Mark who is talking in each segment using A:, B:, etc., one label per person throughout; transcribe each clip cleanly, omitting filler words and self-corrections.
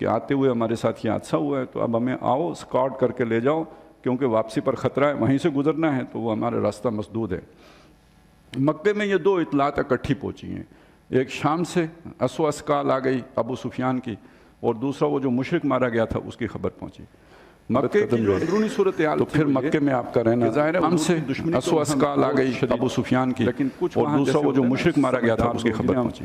A: کہ آتے ہوئے ہمارے ساتھ یہ حادثہ ہوا ہے، تو اب ہمیں آؤ اسکارٹ کر کے لے جاؤ، کیونکہ واپسی پر خطرہ ہے، وہیں سے گزرنا ہے، تو وہ ہمارا راستہ مسدود ہے۔ مکے میں یہ دو اطلاعات اکٹھی پہنچی ہیں، ایک شام سے اسوس کال آ گئی ابو سفیان کی، اور دوسرا وہ جو مشرک مارا گیا تھا اس کی خبر پہنچی۔ مکے کی جو اندرونی صورتحال، تو پھر مکے میں آپ کا رہنا ہم سے اسوس کال آ گئی ابو سفیان کی، اور دوسرا وہ جو مشرک مارا گیا تھا اس کی خبر پہنچی۔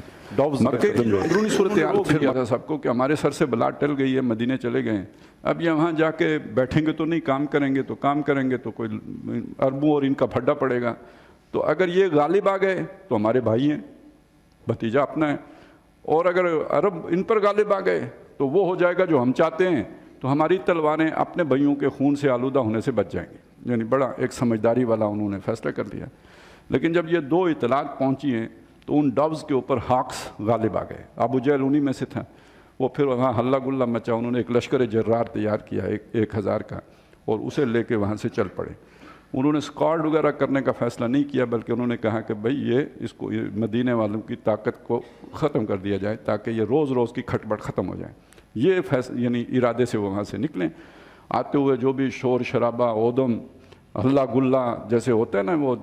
A: مکے کی جو اندرونی صورتحال پھر پتا سب کو کہ ہمارے سر سے بلا ٹل گئی ہے، مدینے چلے گئے ہیں، اب یہ وہاں جا کے بیٹھیں گے تو نہیں، کام کریں گے تو کوئی عربوں اور ان کا پھڈا پڑے گا، تو اگر یہ غالب آ گئے تو ہمارے بھائی ہیں، بھتیجا اپنا ہے، اور اگر عرب ان پر غالب آ گئے تو وہ ہو جائے گا جو ہم چاہتے ہیں، تو ہماری تلواریں اپنے بھائیوں کے خون سے آلودہ ہونے سے بچ جائیں گی۔ یعنی بڑا ایک سمجھداری والا انہوں نے فیصلہ کر لیا۔ لیکن جب یہ دو اطلاعات پہنچی ہیں تو ان ڈوز کے اوپر ہاکس غالب آ گئے۔ ابو جہل انہی میں سے تھا، وہ پھر وہاں ہلہ گلہ مچا، انہوں نے ایک لشکر جرار تیار کیا 1000 کا، اور اسے لے کے وہاں سے چل پڑے۔ انہوں نے اسکارڈ وغیرہ کرنے کا فیصلہ نہیں کیا، بلکہ انہوں نے کہا کہ بھئی اس کو مدینے والوں کی طاقت کو ختم کر دیا جائے تاکہ یہ روز روز کی کھٹ پٹ ختم ہو جائے۔ یہ یعنی ارادے سے وہ وہاں سے نکلیں۔ آتے ہوئے جو بھی شور شرابہ، اودم، ہلہ گلہ جیسے ہوتا ہے نا، وہ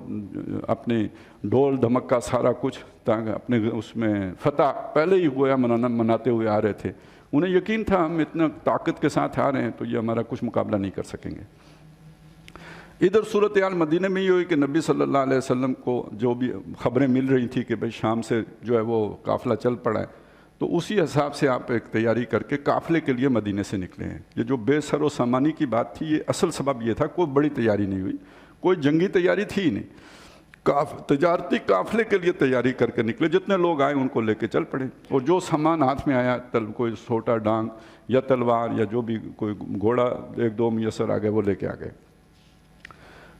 A: اپنی ڈھول دھمکا سارا کچھ، تاکہ اپنے اس میں فتح پہلے ہی گویا مناتے ہوئے آ رہے تھے۔ انہیں یقین تھا ہم اتنا طاقت کے ساتھ آ رہے ہیں تو یہ ہمارا کچھ مقابلہ نہیں کر سکیں گے۔ ادھر صورتحال مدینہ میں یہ ہوئی کہ نبی صلی اللہ علیہ وسلم کو جو بھی خبریں مل رہی تھی کہ بھئی شام سے جو ہے وہ قافلہ چل پڑا ہے، تو اسی حساب سے آپ ایک تیاری کر کے قافلے کے لیے مدینے سے نکلے ہیں۔ یہ جو بے سر و سامانی کی بات تھی، یہ اصل سبب یہ تھا، کوئی بڑی تیاری نہیں ہوئی، کوئی جنگی تیاری تھی ہی نہیں، تجارتی قافلے کے لیے تیاری کر کے نکلے، جتنے لوگ آئے ان کو لے کے چل پڑے، اور جو سامان ہاتھ میں آیا، کوئی سوٹا ڈانگ یا تلوار یا جو بھی کوئی گھوڑا 1-2 میسر آ گئے وہ لے کے آ گئے۔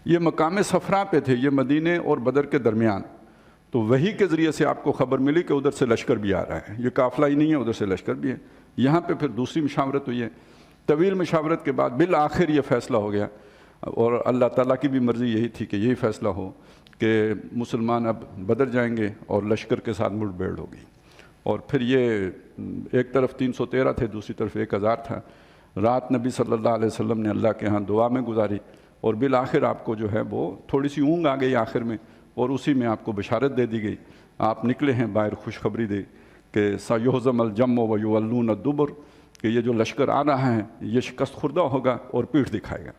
A: یہ مقام صفرا پہ تھے، یہ مدینے اور بدر کے درمیان، تو وہی کے ذریعے سے آپ کو خبر ملی کہ ادھر سے لشکر بھی آ رہا ہے، یہ قافلہ ہی نہیں ہے، ادھر سے لشکر بھی ہے۔ یہاں پہ پھر دوسری مشاورت ہوئی ہے، طویل مشاورت کے بعد بالآخر یہ فیصلہ ہو گیا، اور اللہ تعالیٰ کی بھی مرضی یہی تھی کہ یہی فیصلہ ہو کہ مسلمان اب بدر جائیں گے اور لشکر کے ساتھ مڑ بھیڑ ہوگی۔ اور پھر یہ ایک طرف 313 تھے، دوسری طرف 1000 تھا۔ رات نبی صلی اللہ علیہ وسلم نے اللہ کے ہاں دعا میں گزاری، اور بالآخر آپ کو جو ہے وہ تھوڑی سی اونگ آ گئی آخر میں، اور اسی میں آپ کو بشارت دے دی گئی، آپ نکلے ہیں باہر خوشخبری دے کہ سیہزم الجمع ویولون الدبر، کہ یہ جو لشکر آ رہا ہے یہ شکست خوردہ ہوگا اور پیٹھ دکھائے گا۔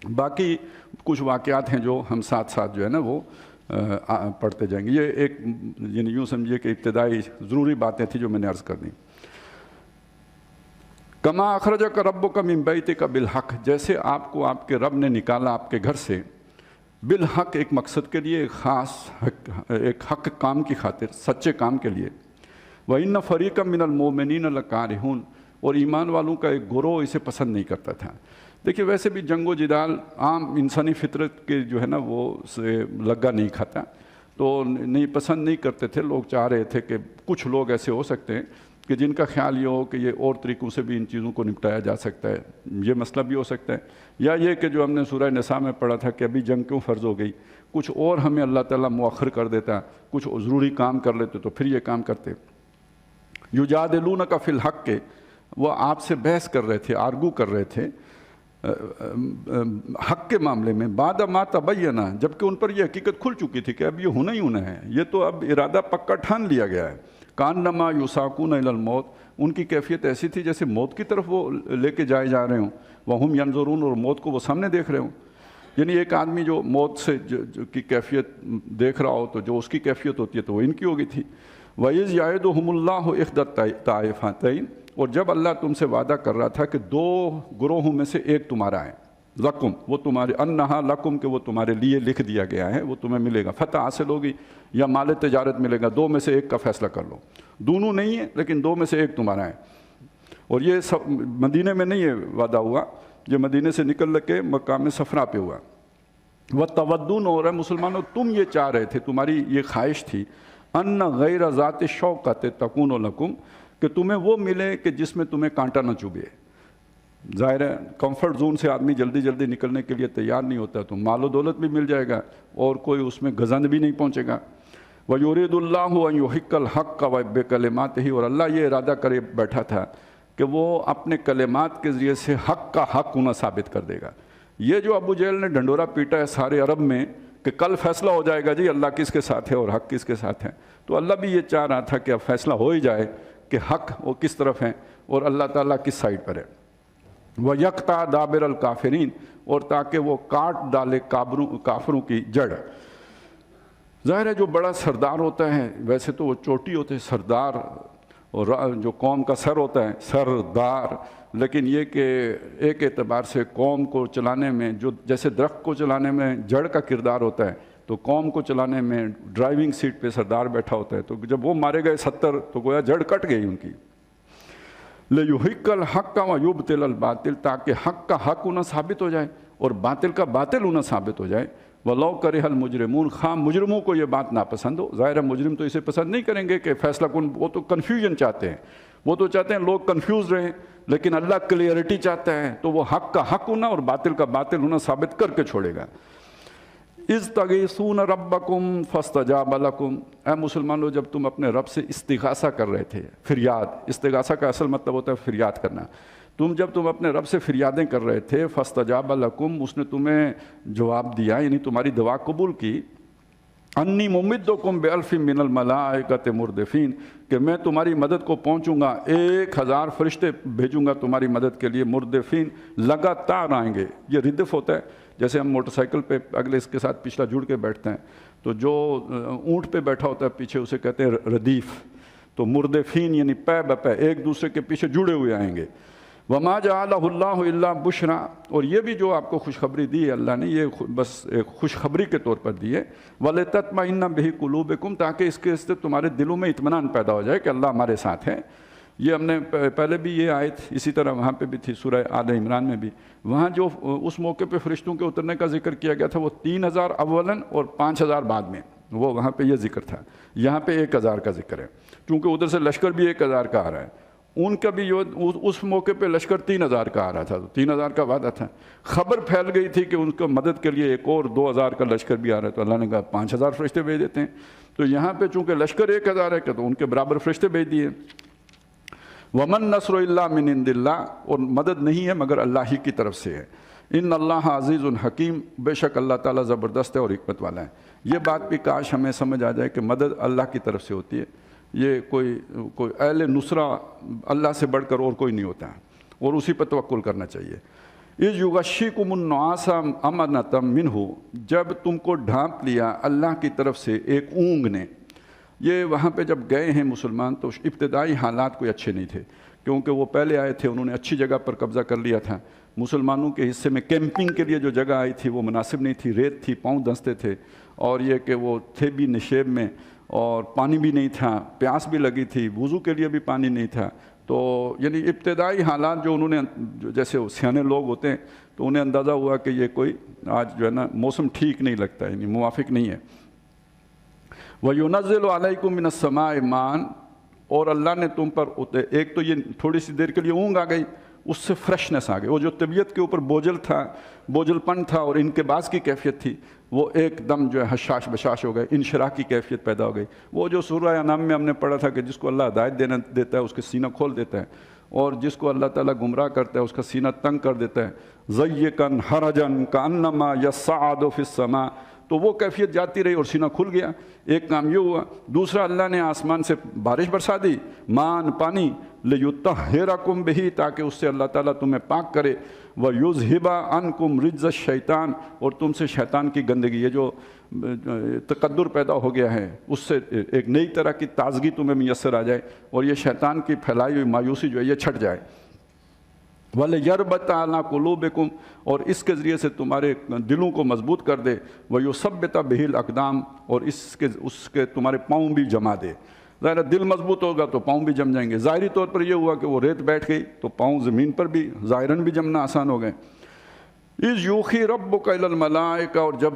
A: باقی کچھ واقعات ہیں جو ہم ساتھ ساتھ جو ہے نا وہ پڑھتے جائیں گے۔ یہ ایک یعنی یوں سمجھیے کہ ابتدائی ضروری باتیں تھیں جو میں نے عرض کر دی۔ کما اخرجک ربک من بیتک بالحق، جیسے آپ کو آپ کے رب نے نکالا آپ کے گھر سے، بالحق ایک مقصد کے لیے، ایک خاص ایک حق کام کی خاطر، سچے کام کے لیے۔ وَإِنَّ فَرِيقًا مِّنَ الْمُؤْمِنِينَ لَكَارِهُونَ، اور ایمان والوں کا ایک گروہ اسے پسند نہیں کرتا تھا۔ دیکھیے ویسے بھی جنگ و جدال عام انسانی فطرت کے جو ہے نا وہ سے لگا نہیں کھاتا، تو نہیں پسند نہیں کرتے تھے لوگ۔ چاہ رہے تھے کہ کچھ لوگ ایسے ہو سکتے ہیں کہ جن کا خیال یہ ہو کہ یہ اور طریقوں سے بھی ان چیزوں کو نپٹایا جا سکتا ہے، یہ مسئلہ بھی ہو سکتا ہے، یا یہ کہ جو ہم نے سورہ نساء میں پڑھا تھا کہ ابھی جنگ کیوں فرض ہو گئی، کچھ اور ہمیں اللہ تعالیٰ مؤخر کر دیتا، کچھ ضروری کام کر لیتے تو پھر یہ کام کرتے۔ یجادلونک فی الحق کے، وہ آپ سے بحث کر رہے تھے، آرگو کر رہے تھے حق کے معاملے میں، بعد ما تبینہ، جبکہ ان پر یہ حقیقت کھل چکی تھی کہ اب یہ ہونا ہی ہونا ہے، یہ تو اب ارادہ پکا ٹھان لیا گیا ہے۔ کانما یساقون الی الموت، ان کی کیفیت ایسی تھی جیسے موت کی طرف وہ لے کے جائے جا رہے ہوں، وہم ینظرون، اور موت کو وہ سامنے دیکھ رہے ہوں۔ یعنی ایک آدمی جو موت سے کی کیفیت دیکھ رہا ہو تو جو اس کی کیفیت ہوتی ہے تو وہ ان کی ہوگی تھی۔ وَإِذْ يَعِدُهُمُ اللَّهُ إِحْدَى الطَّائِفَتَيْنِ، اور جب اللہ تم سے وعدہ کر رہا تھا کہ 2 گروہوں میں سے ایک تمہارا ہے، لکم، وہ تمہارے، انہا لکم، کہ وہ تمہارے لیے لکھ دیا گیا ہے، وہ تمہیں ملے گا، فتح حاصل ہوگی یا مال تجارت ملے گا، 2 میں سے ایک کا فیصلہ کر لو، دونوں نہیں ہے لیکن 2 میں سے ایک تمہارا ہے۔ اور یہ سب مدینے میں نہیں ہے وعدہ ہوا، یہ مدینے سے نکل کے مقام صفرا پہ ہوا۔ وَتَوَدُّونَ، اور مسلمانوں تم یہ چاہ رہے تھے، تمہاری یہ خواہش تھی، ان غیر ذات شوکت تکون لکم، کہ تمہیں وہ ملے کہ جس میں تمہیں کانٹا نہ چبھے۔ ظاہر ہے کمفرٹ زون سے آدمی جلدی جلدی نکلنے کے لیے تیار نہیں ہوتا، تو مال و دولت بھی مل جائے گا اور کوئی اس میں گزند بھی نہیں پہنچے گا۔ وَيُرِيدُ اللَّهُ أَن يُحِقَّ الْحَقَّ بِكَلِمَاتِهِ، اور اللہ یہ ارادہ کرے بیٹھا تھا کہ وہ اپنے کلمات کے ذریعے سے حق کا حق ہونا ثابت کر دے گا۔ یہ جو ابو جہل نے ڈنڈورا پیٹا ہے سارے عرب میں کہ کل فیصلہ ہو جائے گا جی اللہ کس کے ساتھ ہے اور حق کس کے ساتھ ہے، تو اللہ بھی یہ چاہ رہا تھا کہ اب فیصلہ ہو ہی جائے کہ حق وہ کس طرف ہے اور اللہ تعالیٰ کس سائڈ پر ہے۔ وَيَقْطَعَ دَابِرَ الْكَافِرِينَ، اور تاکہ وہ کاٹ ڈالے کافروں کی جڑ۔ ظاہر ہے جو بڑا سردار ہوتا ہے، ویسے تو وہ چوٹی ہوتے ہیں سردار، اور جو قوم کا سر ہوتا ہے سردار، لیکن یہ کہ ایک اعتبار سے قوم کو چلانے میں جو جیسے درخت کو چلانے میں جڑ کا کردار ہوتا ہے، تو قوم کو چلانے میں ڈرائیونگ سیٹ پہ سردار بیٹھا ہوتا ہے، تو جب وہ مارے گئے 70 تو گویا جڑ کٹ گئی ان کی۔ لَيُحِقَّ الْحَقَّ وَيُبْطِلَ الْبَاطِلَ، تاکہ حق کا حق ہونا ثابت ہو جائے اور باطل کا باطل ہونا ثابت ہو جائے۔ وَلَوْ كَرِهَ الْمُجْرِمُونَ، خواہ مجرموں کو یہ بات ناپسند ہو۔ ظاہر ہے مجرم تو اسے پسند نہیں کریں گے کہ فیصلہ کن، وہ تو کنفیوژن چاہتے ہیں، وہ تو چاہتے ہیں لوگ کنفیوز رہیں، لیکن اللہ کلیئرٹی چاہتا ہے، تو وہ حق کا حق ہونا اور باطل کا باطل ہونا ثابت کر کے چھوڑے گا۔ اِذْ تَغِيثُونَ رَبَّكُمْ فَاسْتَجَابَ لَكُمْ، اے مسلمانوں جب تم اپنے رب سے استغاثہ کر رہے تھے، فریاد، استغاثہ کا اصل مطلب ہوتا ہے فریاد کرنا، جب تم اپنے رب سے فریادیں کر رہے تھے، فَاسْتَجَابَ لَكُمْ، اس نے تمہیں جواب دیا، یعنی تمہاری دعا قبول کی۔ انی ممدکم بِأَلْفٍ مِّنَ الْمَلَائِكَةِ مُرْدِفِينَ، کہ میں تمہاری مدد کو پہنچوں گا، 1000 فرشتے بھیجوں گا تمہاری مدد کے لیے، مردفین، لگاتار آئیں گے۔ یہ ردف ہوتا ہے، جیسے ہم موٹر سائیکل پہ اگلے اس کے ساتھ پچھلا جڑ کے بیٹھتے ہیں، تو جو اونٹ پہ بیٹھا ہوتا ہے پیچھے اسے کہتے ہیں ردیف، تو مردفین یعنی پے بپے ایک دوسرے کے پیچھے جڑے ہوئے آئیں گے۔ وَمَا جَعَلَهُ اللَّهُ إِلَّا بُشْرًا، اور یہ بھی جو آپ کو خوشخبری دی ہے اللہ نے، یہ بس ایک خوشخبری کے طور پر دی ہے۔ وَلِتَطْمَئِنَّ بِهِ قُلُوبُكُمْ، تاکہ اس کے سے تمہارے دلوں میں اطمینان پیدا ہو جائے کہ اللہ ہمارے ساتھ ہے۔ یہ ہم نے پہلے بھی یہ آیت اسی طرح وہاں پہ بھی تھی سورہ آل عمران میں بھی، وہاں جو اس موقع پہ فرشتوں کے اترنے کا ذکر کیا گیا تھا وہ 3000 اولاً اور 5000 بعد میں، وہ وہاں پہ یہ ذکر تھا، یہاں پہ 1000 کا ذکر ہے، کیونکہ ادھر سے لشکر بھی 1000 کا آ رہا ہے، ان کا بھی اس موقع پہ لشکر 3000 کا آ رہا تھا، تو 3000 کا وعدہ تھا۔ خبر پھیل گئی تھی کہ ان کو مدد کے لیے ایک اور 2000 کا لشکر بھی آ رہا ہے، تو اللہ نے کہا 5000 فرشتے بھیج دیتے ہیں۔ تو یہاں پہ چونکہ لشکر 1000 ہے تو ان کے برابر فرشتے بھیج دیے۔ وَمَن نَّصْرُ إِلَّا مِنْ عِندِ اللَّهِ، اور مدد نہیں ہے مگر اللہ ہی کی طرف سے ہے۔ ان اللہ عزیز حکیم، بے شک اللہ تعالیٰ زبردست ہے اور حکمت والا ہے۔ یہ بات بھی کاش ہمیں سمجھ آ جائے کہ مدد اللہ کی طرف سے ہوتی ہے، یہ کوئی اہل نصرہ اللہ سے بڑھ کر اور کوئی نہیں ہوتا ہے، اور اسی پر توکل کرنا چاہیے۔ اِذْ یُغَشِّیکُمُ النُّعَاسَ أَمَنَةً مِّنْهُ، جب تم کو ڈھانپ لیا اللہ کی طرف سے ایک اونگ نے۔ یہ وہاں پہ جب گئے ہیں مسلمان تو ابتدائی حالات کوئی اچھے نہیں تھے، کیونکہ وہ پہلے آئے تھے، انہوں نے اچھی جگہ پر قبضہ کر لیا تھا۔ مسلمانوں کے حصے میں کیمپنگ کے لیے جو جگہ آئی تھی وہ مناسب نہیں تھی، ریت تھی، پاؤں دھنستے تھے، اور یہ کہ وہ تھے بھی نشیب میں، اور پانی بھی نہیں تھا، پیاس بھی لگی تھی، وضو کے لیے بھی پانی نہیں تھا۔ تو یعنی ابتدائی حالات جو انہوں نے، جیسے سیانے لوگ ہوتے ہیں تو انہیں اندازہ ہوا کہ یہ کوئی آج جو ہے نا موسم ٹھیک نہیں لگتا، یعنی موافق نہیں ہے۔ وَيُنَزِّلُ عَلَيْكُم مِّنَ السَّمَاءِ مَاءً، اور اللہ نے تم پر، ایک تو یہ تھوڑی سی دیر کے لیے اونگ آ گئی، اس سے فریشنس آ گئی، وہ جو طبیعت کے اوپر بوجھل پن تھا اور انقباض کی کیفیت تھی وہ ایک دم جو ہے حشاش بشاش ہو گئے، انشراح کی کیفیت پیدا ہو گئی۔ وہ جو سورہ انعام میں ہم نے پڑھا تھا کہ جس کو اللہ ہدایت دیتا ہے اس کے سینہ کھول دیتا ہے، اور جس کو اللہ تعالیٰ گمراہ کرتا ہے اس کا سینہ تنگ کر دیتا ہے۔ ضَيِّقًا حَرَجًا كَأَنَّمَا يَصَّعَّدُ فِي السَّمَاءِ، تو وہ کیفیت جاتی رہی اور سینہ کھل گیا۔ ایک کام یہ ہوا۔ دوسرا، اللہ نے آسمان سے بارش برسا دی، مان، پانی، لِيُطَهِّرَكُمْ بِهِ، تاکہ اس سے اللہ تعالیٰ تمہیں پاک کرے، وَيُذْهِبَ عَنْكُمْ رِجْزَ الشَّيْطَانِ، اور تم سے شیطان کی گندگی، یہ جو تقدر پیدا ہو گیا ہے اس سے ایک نئی طرح کی تازگی تمہیں میسر آ جائے، اور یہ شیطان کی پھیلائی ہوئی مایوسی جو ہے یہ چھٹ جائے۔ وَلِيَرْبَطَ عَلَىٰ قُلُوبِكُمْ، اور اس کے ذریعے سے تمہارے دلوں کو مضبوط کر دے، وَيُثَبِّتَ بِهِ الْأَقْدَامَ، اور اس کے تمہارے پاؤں بھی جما دے۔ ظاہر دل مضبوط ہوگا تو پاؤں بھی جم جائیں گے۔ ظاہری طور پر یہ ہوا کہ وہ ریت بیٹھ گئی تو پاؤں زمین پر بھی ظاہراً بھی جمنا آسان ہو گئے۔ اِذْ یُوحِی رَبُّکَ إِلَى الْمَلَائِکَةِ، اور جب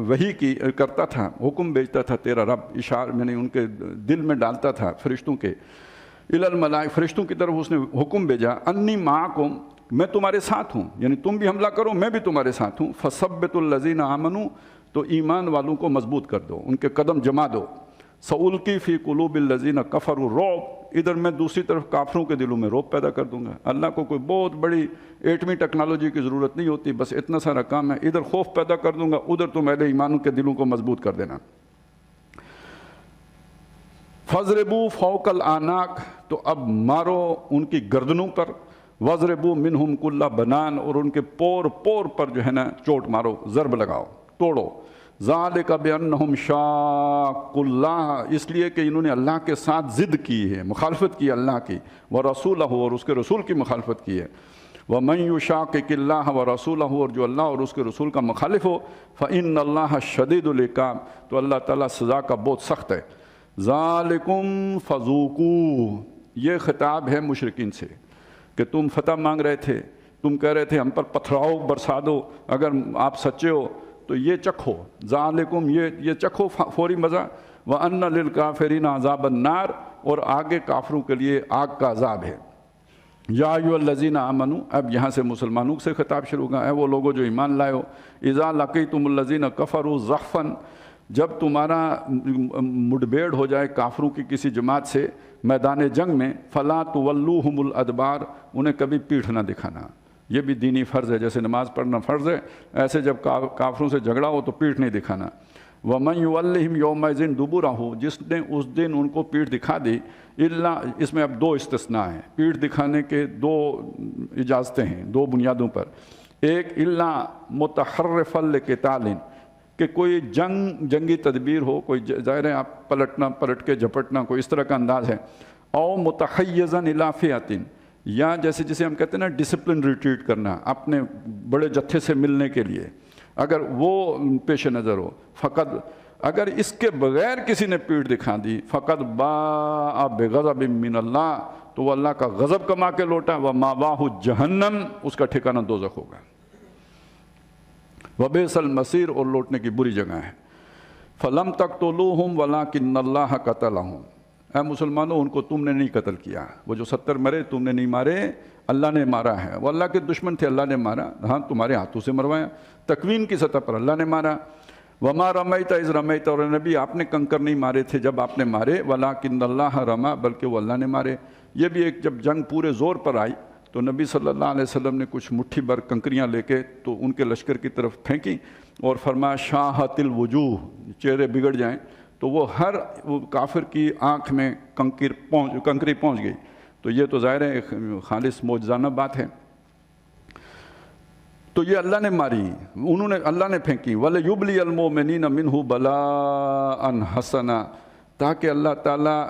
A: وحی کرتا تھا، حکم بھیجتا تھا تیرا رب، یعنی ان کے دل میں ڈالتا تھا فرشتوں کے، إِلَى الْمَلَائِکَةِ، فرشتوں کی طرف اس نے حکم بھیجا، أَنِّی مَعَکُمْ، میں تمہارے ساتھ ہوں، یعنی تم بھی حملہ کرو میں بھی تمہارے ساتھ ہوں۔ فَثَبِّتُوا الَّذِينَ آمَنُوا، تو ایمان والوں کو مضبوط کر دو، ان کے قدم جما دو۔ سَأُلْقِي فِي قُلُوبِ الَّذِينَ كَفَرُوا الرُّعْبَ، ادھر میں دوسری طرف کافروں کے دلوں میں رعب پیدا کر دوں گا۔ اللہ کو کوئی بہت بڑی ایٹمی ٹیکنالوجی کی ضرورت نہیں ہوتی، بس اتنا سارا کام ہے، ادھر خوف پیدا کر دوں گا، ادھر تم اہل ایمانوں کے دلوں کو مضبوط کر دینا۔ فَضْرِبُوا فَوْقَ الْأَعْنَاقِ، تو اب مارو ان کی گردنوں پر، وَضْرِبُوا مِنْهُمْ كُلَّ بَنَانٍ، اور ان کے پور پور پر جو ہے نا چوٹ مارو، ضرب لگاؤ، توڑو۔ ذَلِكَ بِأَنَّهُمْ شَاقُّوا اللَّهَ، اس لیے کہ انہوں نے اللہ کے ساتھ ضد کی ہے، مخالفت کی اللہ کی، وَرَسُولَهُ، اور اس کے رسول کی مخالفت کی ہے۔ وَمَن يُشَاقِقِ اللَّهَ وَرَسُولَهُ، اور جو اللہ اور اس کے رسول کا مخالف ہو، فَإِنَّ اللَّهَ شَدِيدُ الْعِقَابِ، تو اللہ تعالیٰ سزا کا بہت سخت ہے۔ ذَلِكُمْ فَذُوقُوهُ، یہ خطاب ہے مشرکین سے کہ تم فتح مانگ رہے تھے، تم کہہ رہے تھے ہم پر پتھراؤ برسا دو اگر آپ سچے ہو تو یہ چکھو، ذالکم، یہ چکھو فوری مزہ، وَأَنَّ لِلْكَافِرِينَ عَذَابَ النَّارِ، اور آگے کافروں کے لیے آگ کا عذاب ہے۔ یا ایھا الذین آمنوا، اب یہاں سے مسلمانوں سے خطاب شروع ہوگا، اے وہ لوگوں جو ایمان لائے ہو، اذا لقیتم الذین کفروا زحفا، جب تمہارا مڈبھیڑ ہو جائے کافروں کی کسی جماعت سے میدان جنگ میں، فلا تولوہم الادبار، انہیں کبھی پیٹھ نہ دکھانا۔ یہ بھی دینی فرض ہے، جیسے نماز پڑھنا فرض ہے، ایسے جب کافروں سے جھگڑا ہو تو پیٹھ نہیں دکھانا۔ وَمَن يُوَلِّهِمْ يَوْمَئِذٍ دُبُرَهُ، جس نے اس دن ان کو پیٹھ دکھا دی، الا، اس میں اب دو استثناء ہیں، پیٹھ دکھانے کے دو اجازتیں ہیں دو بنیادوں پر۔ ایک، الا متحرفا لقتال، کہ کوئی جنگی تدبیر ہو، کوئی ظاہر ہے آپ پلٹ کے جھپٹنا، کوئی اس طرح کا انداز ہے، او متحیزا الی فئۃ، یا جیسے ہم کہتے ہیں نا ڈسپلن ریٹریٹ کرنا، اپنے بڑے جتھے سے ملنے کے لیے، اگر وہ پیش نظر ہو، فقط، اگر اس کے بغیر کسی نے پیٹھ دکھا دی، فقط باء بغضب من اللہ، تو وہ اللہ کا غضب کما کے لوٹا، ومأواہ جہنم، اس کا ٹھکانہ دوزخ ہوگا، وبئس المصیر، اور لوٹنے کی بری جگہ ہے۔ فلم تقتلوہم ولکن اللہ قتلہم، اے مسلمانوں ان کو تم نے نہیں قتل کیا، وہ جو 70 مرے تم نے نہیں مارے، اللہ نے مارا ہے، وہ اللہ کے دشمن تھے، اللہ نے مارا، ہاں تمہارے ہاتھوں سے مروایا، تکوین کی سطح پر اللہ نے مارا۔ وما رمیت اذ رمیت، اور نبی آپ نے کنکر نہیں مارے تھے جب آپ نے مارے، ولکن اللہ رما، بلکہ وہ اللہ نے مارے۔ یہ بھی ایک، جب جنگ پورے زور پر آئی تو نبی صلی اللہ علیہ وسلم نے کچھ مٹھی بھر کنکریاں لے کے تو ان کے لشکر کی طرف پھینکی اور فرمایا شاہت الوجوہ، چہرے بگڑ جائیں، تو وہ ہر کافر کی آنکھ میں کنکری پہنچ گئی۔ تو یہ تو ظاہر ہے ایک خالص معجزانہ بات ہے۔ تو یہ اللہ نے ماری، انہوں نے، اللہ نے پھینکی۔ وَلَيُبْلِيَ الْمُؤْمِنِينَ مِنْهُ بَلَاءً حَسَنًا، تاکہ اللہ تعالیٰ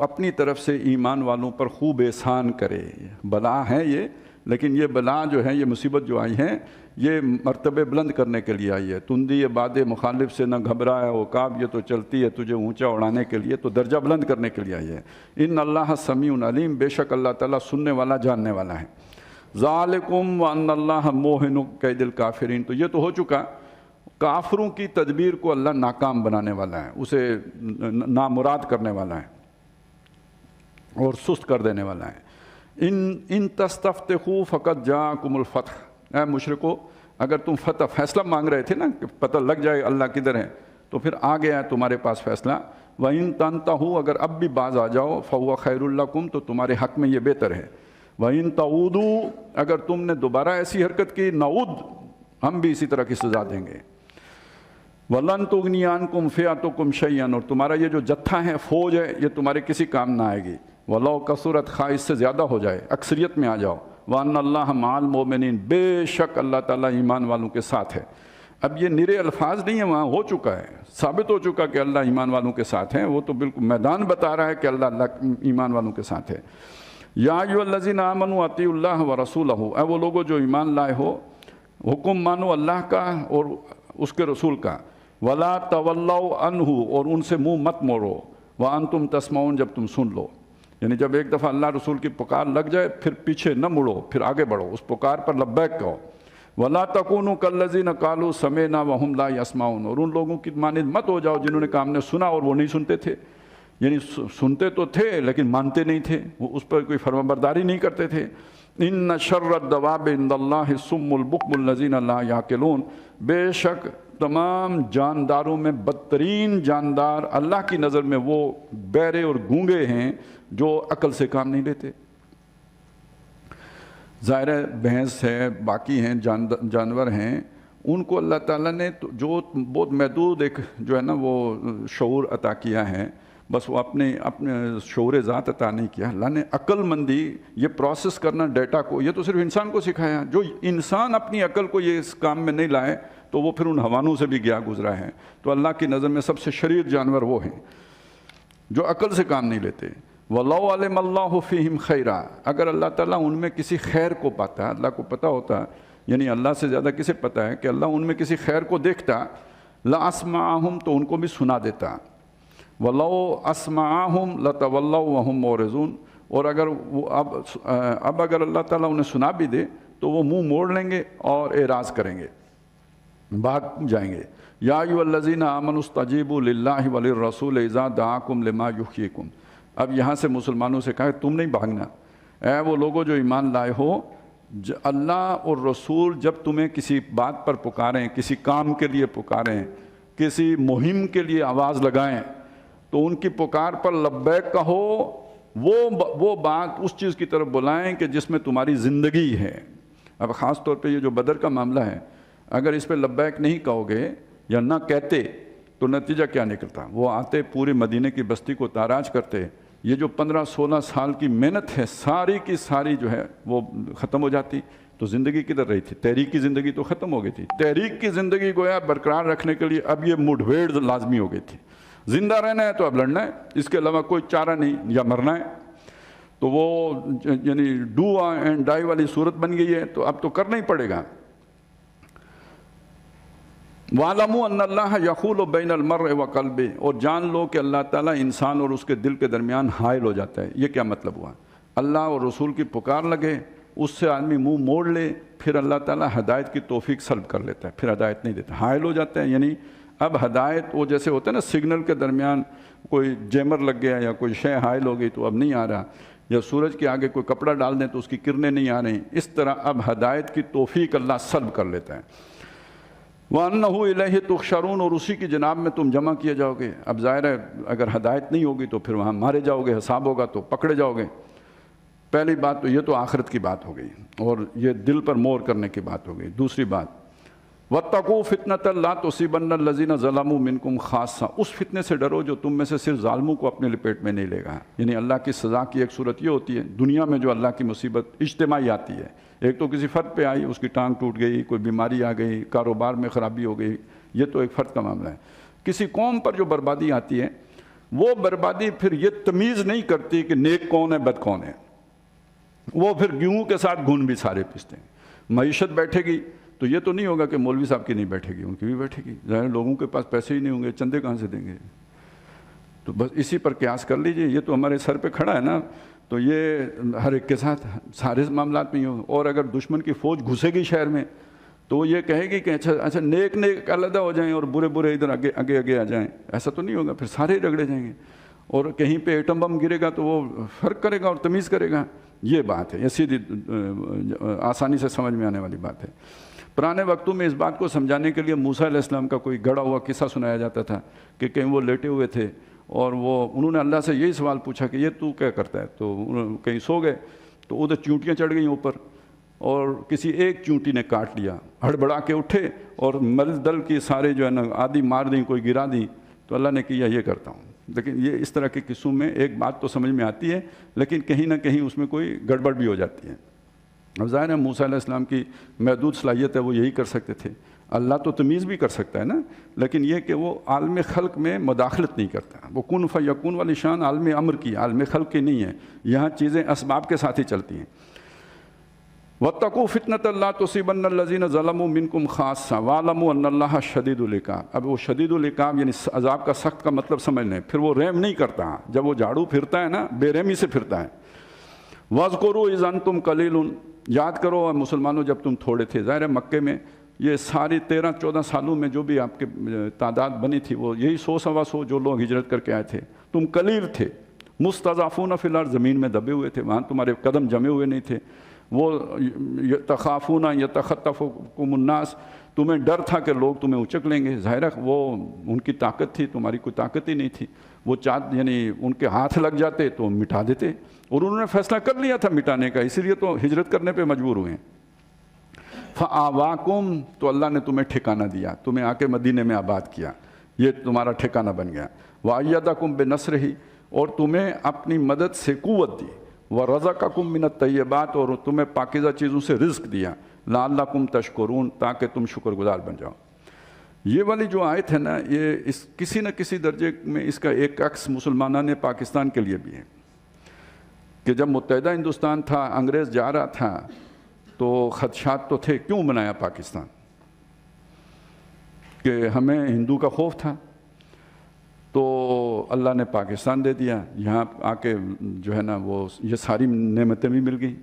A: اپنی طرف سے ایمان والوں پر خوب احسان کرے۔ بلا ہے یہ، لیکن یہ بلا جو ہے، یہ مصیبت جو آئی ہے، یہ مرتبے بلند کرنے کے لیے آئی ہے۔ تندی باد مخالف سے نہ گھبرایا عقاب، یہ تو چلتی ہے تجھے اونچا اڑانے کے لیے، تو درجہ بلند کرنے کے لیے آئی ہے۔ ان اللہ سمیع علیم، بے شک اللہ تعالیٰ سننے والا جاننے والا ہے۔ ذالکم وان اللہ موہن کید الکافرین، تو یہ تو ہو چکا، کافروں کی تدبیر کو اللہ ناکام بنانے والا ہے، اسے نامراد کرنے والا ہے اور سست کر دینے والا ہے۔ ان تستفتحوا فقد جاءکم الفتح، اے مشرکو اگر تم فتح، فیصلہ مانگ رہے تھے نا کہ پتہ لگ جائے اللہ کدھر ہے، تو پھر آ گیا تمہارے پاس فیصلہ۔ وَإِن تَنْتَهُوا، اگر اب بھی باز آ جاؤ، فَهُوَ خَيْرٌ لَكُمْ، تو تمہارے حق میں یہ بہتر ہے۔ وَإِن تَعُودُوا، اگر تم نے دوبارہ ایسی حرکت کی، نعود، ہم بھی اسی طرح کی سزا دیں گے۔ وَلَن تُغْنِيَ عَنْكُمْ فِئَتُكُمْ شَيْئًا، اور تمہارا یہ جو جتھا ہے، فوج ہے، یہ تمہارے کسی کام نہ آئے گی۔ وَلَوْ كَثُرَتْ، خواہ اس سے زیادہ ہو جائے، اکثریت میں آ جاؤ۔ وَأَنَّ اللَّهَ مَعَ الْمُؤْمِنِينَ، بے شک اللہ تعالیٰ ایمان والوں کے ساتھ ہے۔ اب یہ نرے الفاظ نہیں ہیں، وہاں ہو چکا ہے، ثابت ہو چکا کہ اللہ ایمان والوں کے ساتھ ہے، وہ تو بالکل میدان بتا رہا ہے کہ اللہ ایمان والوں کے ساتھ ہے۔ یا ایھا الذین آمنوا اطیعوا اللہ ورسولہ، اے وہ لوگوں جو ایمان لائے ہو، حکم مانو اللہ کا اور اس کے رسول کا۔ ولا تولوا عنہ، اور ان سے منہ مت موڑو۔ وانتم تسمعون، جب تم سن لو، یعنی جب ایک دفعہ اللہ رسول کی پکار لگ جائے پھر پیچھے نہ مڑو، پھر آگے بڑھو، اس پکار پر لبیک کہو۔ ولا تکونوا کالذین قالوا سمعنا وهم لا يسمعون، اور ان لوگوں کی مانند مت ہو جاؤ جنہوں نے کہا ہم نے سنا اور وہ نہیں سنتے تھے، یعنی سنتے تو تھے لیکن مانتے نہیں تھے، وہ اس پر کوئی فرمانبرداری نہیں کرتے تھے۔ ان شر الدواب عند اللہ الصم البکم الذین لا یعقلون، بے شک تمام جانداروں میں بدترین جاندار اللہ کی نظر میں وہ بہرے اور گونگے ہیں جو عقل سے کام نہیں لیتے۔ ظاہر ہے بھینس ہے، باقی ہیں جانور ہیں، ان کو اللہ تعالیٰ نے جو بہت محدود ایک جو ہے نا وہ شعور عطا کیا ہے، بس وہ اپنے شعور ذات عطا نہیں کیا۔ اللہ نے عقل مندی، یہ پروسیس کرنا ڈیٹا کو، یہ تو صرف انسان کو سکھایا۔ جو انسان اپنی عقل کو یہ اس کام میں نہیں لائے تو وہ پھر ان حیوانوں سے بھی گیا گزرا ہے۔ تو اللہ کی نظر میں سب سے شریر جانور وہ ہیں جو عقل سے کام نہیں لیتے۔ وَلَوْ عَلِمَ اللَّهُ فِيهِمْ خَيْرًا، اگر اللہ تعالیٰ ان میں کسی خیر کو پاتا، اللہ کو پتہ ہوتا، یعنی اللہ سے زیادہ کسے پتہ ہے کہ اللہ ان میں کسی خیر کو دیکھتا، لَأَسْمَعَهُمْ تو ان کو بھی سنا دیتا، وَلَوْ أَسْمَعَهُمْ لَتَوَلَّوْا وَهُمْ مُعْرِضُونَ، اور اگر وہ اب اگر اللہ تعالیٰ انہیں سنا بھی دے تو وہ منہ موڑ لیں گے اور اعراض کریں گے، بھاگ جائیں گے۔ یا ایھا الذین آمنوا استجیبوا للہ وللرسول اذا دعاکم لما یحییکم، اب یہاں سے مسلمانوں سے کہا تم نہیں بھاگنا، اے وہ لوگوں جو ایمان لائے ہو، اللہ اور رسول جب تمہیں کسی بات پر پکاریں، کسی کام کے لیے پکاریں، کسی مہم کے لیے آواز لگائیں تو ان کی پکار پر لبیک کہو، وہ بات اس چیز کی طرف بلائیں کہ جس میں تمہاری زندگی ہے۔ اب خاص طور پہ یہ جو بدر کا معاملہ ہے، اگر اس پہ لبیک نہیں کہو گے یا نہ کہتے تو نتیجہ کیا نکلتا؟ وہ آتے پورے مدینہ کی بستی کو تاراج کرتے، یہ جو 15-16 سال کی محنت ہے ساری کی ساری جو ہے وہ ختم ہو جاتی۔ تو زندگی کدھر رہی تھی؟ تحریک کی زندگی تو ختم ہو گئی تھی۔ تحریک کی زندگی گویا برقرار رکھنے کے لیے اب یہ مڈ بھیڑ لازمی ہو گئی تھی۔ زندہ رہنا ہے تو اب لڑنا ہے، اس کے علاوہ کوئی چارہ نہیں، یا مرنا ہے۔ تو وہ یعنی ڈو اینڈ ڈائی والی صورت بن گئی ہے، تو اب تو کرنا ہی پڑے گا۔ وَاعْلَمُوا أَنَّ اللَّهَ يَحُولُ بَيْنَ الْمَرْءِ وَقَلْبِهِ، اور جان لو کہ اللہ تعالیٰ انسان اور اس کے دل کے درمیان حائل ہو جاتا ہے۔ یہ کیا مطلب ہوا؟ اللہ اور رسول کی پکار لگے، اس سے آدمی منہ موڑ لے، پھر اللہ تعالیٰ ہدایت کی توفیق سلب کر لیتا ہے، پھر ہدایت نہیں دیتا، حائل ہو جاتا ہے۔ یعنی اب ہدایت وہ جیسے ہوتا ہے نا سگنل کے درمیان کوئی جیمر لگ گیا یا کوئی شے حائل ہو گئی تو اب نہیں آ رہا، یا سورج کے آگے کوئی کپڑا ڈال دیں تو اس کی کرنیں نہیں آ رہی، اس طرح اب ہدایت کی توفیق اللہ سلب کر لیتا ہے۔ وَأَنَّهُ إِلَيْهِ تُحْشَرُونَ، اور اسی کی جناب میں تم جمع کیے جاؤ گے۔ اب ظاہر ہے اگر ہدایت نہیں ہوگی تو پھر وہاں مارے جاؤ گے، حساب ہوگا تو پکڑے جاؤ گے۔ پہلی بات تو یہ تو آخرت کی بات ہو گئی اور یہ دل پر مور کرنے کی بات ہو گئی۔ دوسری بات وَاتَّقُوا فِتْنَةً لَا تُصِيبَنَّ الَّذِينَ ظَلَمُوا مِنْكُمْ خَاصَّةً، اس فتنے سے ڈرو جو تم میں سے صرف ظالموں کو اپنے لپیٹ میں نہیں لے گا۔ یعنی اللہ کی سزا کی ایک صورت یہ ہوتی ہے دنیا میں جو اللہ کی مصیبت اجتماعی آتی ہے، ایک تو کسی فرد پہ آئی، اس کی ٹانگ ٹوٹ گئی، کوئی بیماری آ گئی، کاروبار میں خرابی ہو گئی، یہ تو ایک فرد کا معاملہ ہے۔ کسی قوم پر جو بربادی آتی ہے، وہ بربادی پھر یہ تمیز نہیں کرتی کہ نیک کون ہے بد کون ہے، وہ پھر گیہوں کے ساتھ گھن بھی سارے پیستے ہیں۔ معیشت بیٹھے گی تو یہ تو نہیں ہوگا کہ مولوی صاحب کی نہیں بیٹھے گی، ان کی بھی بیٹھے گی۔ ظاہر لوگوں کے پاس پیسے ہی نہیں ہوں گے، چندے کہاں سے دیں گے؟ تو بس اسی پر قیاس کر لیجئے، یہ تو ہمارے سر پہ کھڑا ہے نا، تو یہ ہر ایک کے ساتھ سارے معاملات میں ہی ہو۔ اور اگر دشمن کی فوج گھسے گی شہر میں تو وہ یہ کہے گی کہ اچھا نیک نیک علیحدہ ہو جائیں اور برے برے ادھر آگے آ جائیں، ایسا تو نہیں ہوگا، پھر سارے ہی رگڑے جائیں گے۔ اور کہیں پہ ایٹم بم گرے گا تو وہ فرق کرے گا اور تمیز کرے گا۔ یہ بات ہے، یہ سیدھی آسانی سے سمجھ میں آنے والی بات ہے۔ پرانے وقتوں میں اس بات کو سمجھانے کے لیے موسیٰ علیہ السلام کا کوئی گڑا ہوا قصہ سنایا جاتا تھا کہ کہیں وہ لیٹے ہوئے تھے اور انہوں نے اللہ سے یہی سوال پوچھا کہ یہ تو کیا کرتا ہے؟ تو کہیں سو گئے تو ادھر چونٹیاں چڑھ گئیں اوپر اور کسی ایک چونٹی نے کاٹ لیا، ہڑبڑا کے اٹھے اور مل دل کی سارے جو ہے نا آدھی مار دیں، کوئی گرا دیں، تو اللہ نے کیا یہ کرتا ہوں۔ لیکن یہ اس طرح کے قصوں میں ایک بات تو سمجھ میں آتی ہے لیکن کہیں نہ کہیں اس میں کوئی گڑبڑ بھی ہو جاتی ہے۔ اب ظاہر ہے موسیٰ علیہ السلام کی محدود صلاحیت ہے، وہ یہی کر سکتے تھے۔ اللہ تو تمیز بھی کر سکتا ہے نا، لیکن یہ کہ وہ عالم خلق میں مداخلت نہیں کرتا۔ وہ کن فیکون والی شان عالم امر کی، عالم خلق کی نہیں ہے، یہاں چیزیں اسباب کے ساتھ ہی چلتی ہیں۔ وَاتَّقُوا فِتْنَةً لَا تُصِيبَنَّ الَّذِينَ ظَلَمُوا مِنْكُمْ خَاصَّةً وَاعْلَمُوا أَنَّ اللَّهَ شَدِيدُ الْعِقَابِ۔ اب وہ شدید العقاب یعنی عذاب کا سخت کا مطلب سمجھ لیں، پھر وہ رحم نہیں کرتا، جب وہ جھاڑو پھرتا ہے نا بے رحمی سے پھرتا ہے۔ وَاذْكُرُوا إِذْ أَنْتُمْ قَلِيلٌ، یاد کرو مسلمانوں جب تم تھوڑے تھے۔ ظاہر ہے مکے میں یہ ساری 13-14 سالوں میں جو بھی آپ کے تعداد بنی تھی وہ یہی 100-125 جو لوگ ہجرت کر کے آئے تھے، تم قلیل تھے، مستضعفون فی الارض، زمین میں دبے ہوئے تھے، وہاں تمہارے قدم جمے ہوئے نہیں تھے۔ وہ تخافون یتخطفکم الناس، تمہیں ڈر تھا کہ لوگ تمہیں اچک لیں گے، ظاہر ہے وہ ان کی طاقت تھی، تمہاری کوئی طاقت ہی نہیں تھی، وہ یعنی ان کے ہاتھ لگ جاتے تو مٹا دیتے، اور انہوں نے فیصلہ کر لیا تھا مٹانے کا، اسی لیے تو ہجرت کرنے پہ مجبور ہوئے ہیں۔ فآواکم، تو اللہ نے تمہیں ٹھکانہ دیا، تمہیں آ کے مدینے میں آباد کیا، یہ تمہارا ٹھکانہ بن گیا۔ وَأَيَّدَكُمْ بِنَصْرِهِ، اور تمہیں اپنی مدد سے قوت دی، وَرَزَقَكُمْ مِنَ الطَّيِّبَاتِ، اور تمہیں پاکیزہ چیزوں سے رزق دیا، لَعَلَّكُمْ تَشْكُرُونَ، تاکہ تم شکر گزار بن جاؤ۔ یہ والی جو آیت ہے نا، یہ کسی نہ کسی درجے میں اس کا ایک عکس مسلمانوں نے پاکستان کے لیے بھی ہے، کہ جب متحدہ ہندوستان تھا، انگریز جا رہا تھا تو خدشات تو تھے، کیوں بنایا پاکستان؟ کہ ہمیں ہندو کا خوف تھا، تو اللہ نے پاکستان دے دیا، یہاں آ کے جو ہے نا وہ یہ ساری نعمتیں بھی مل گئیں،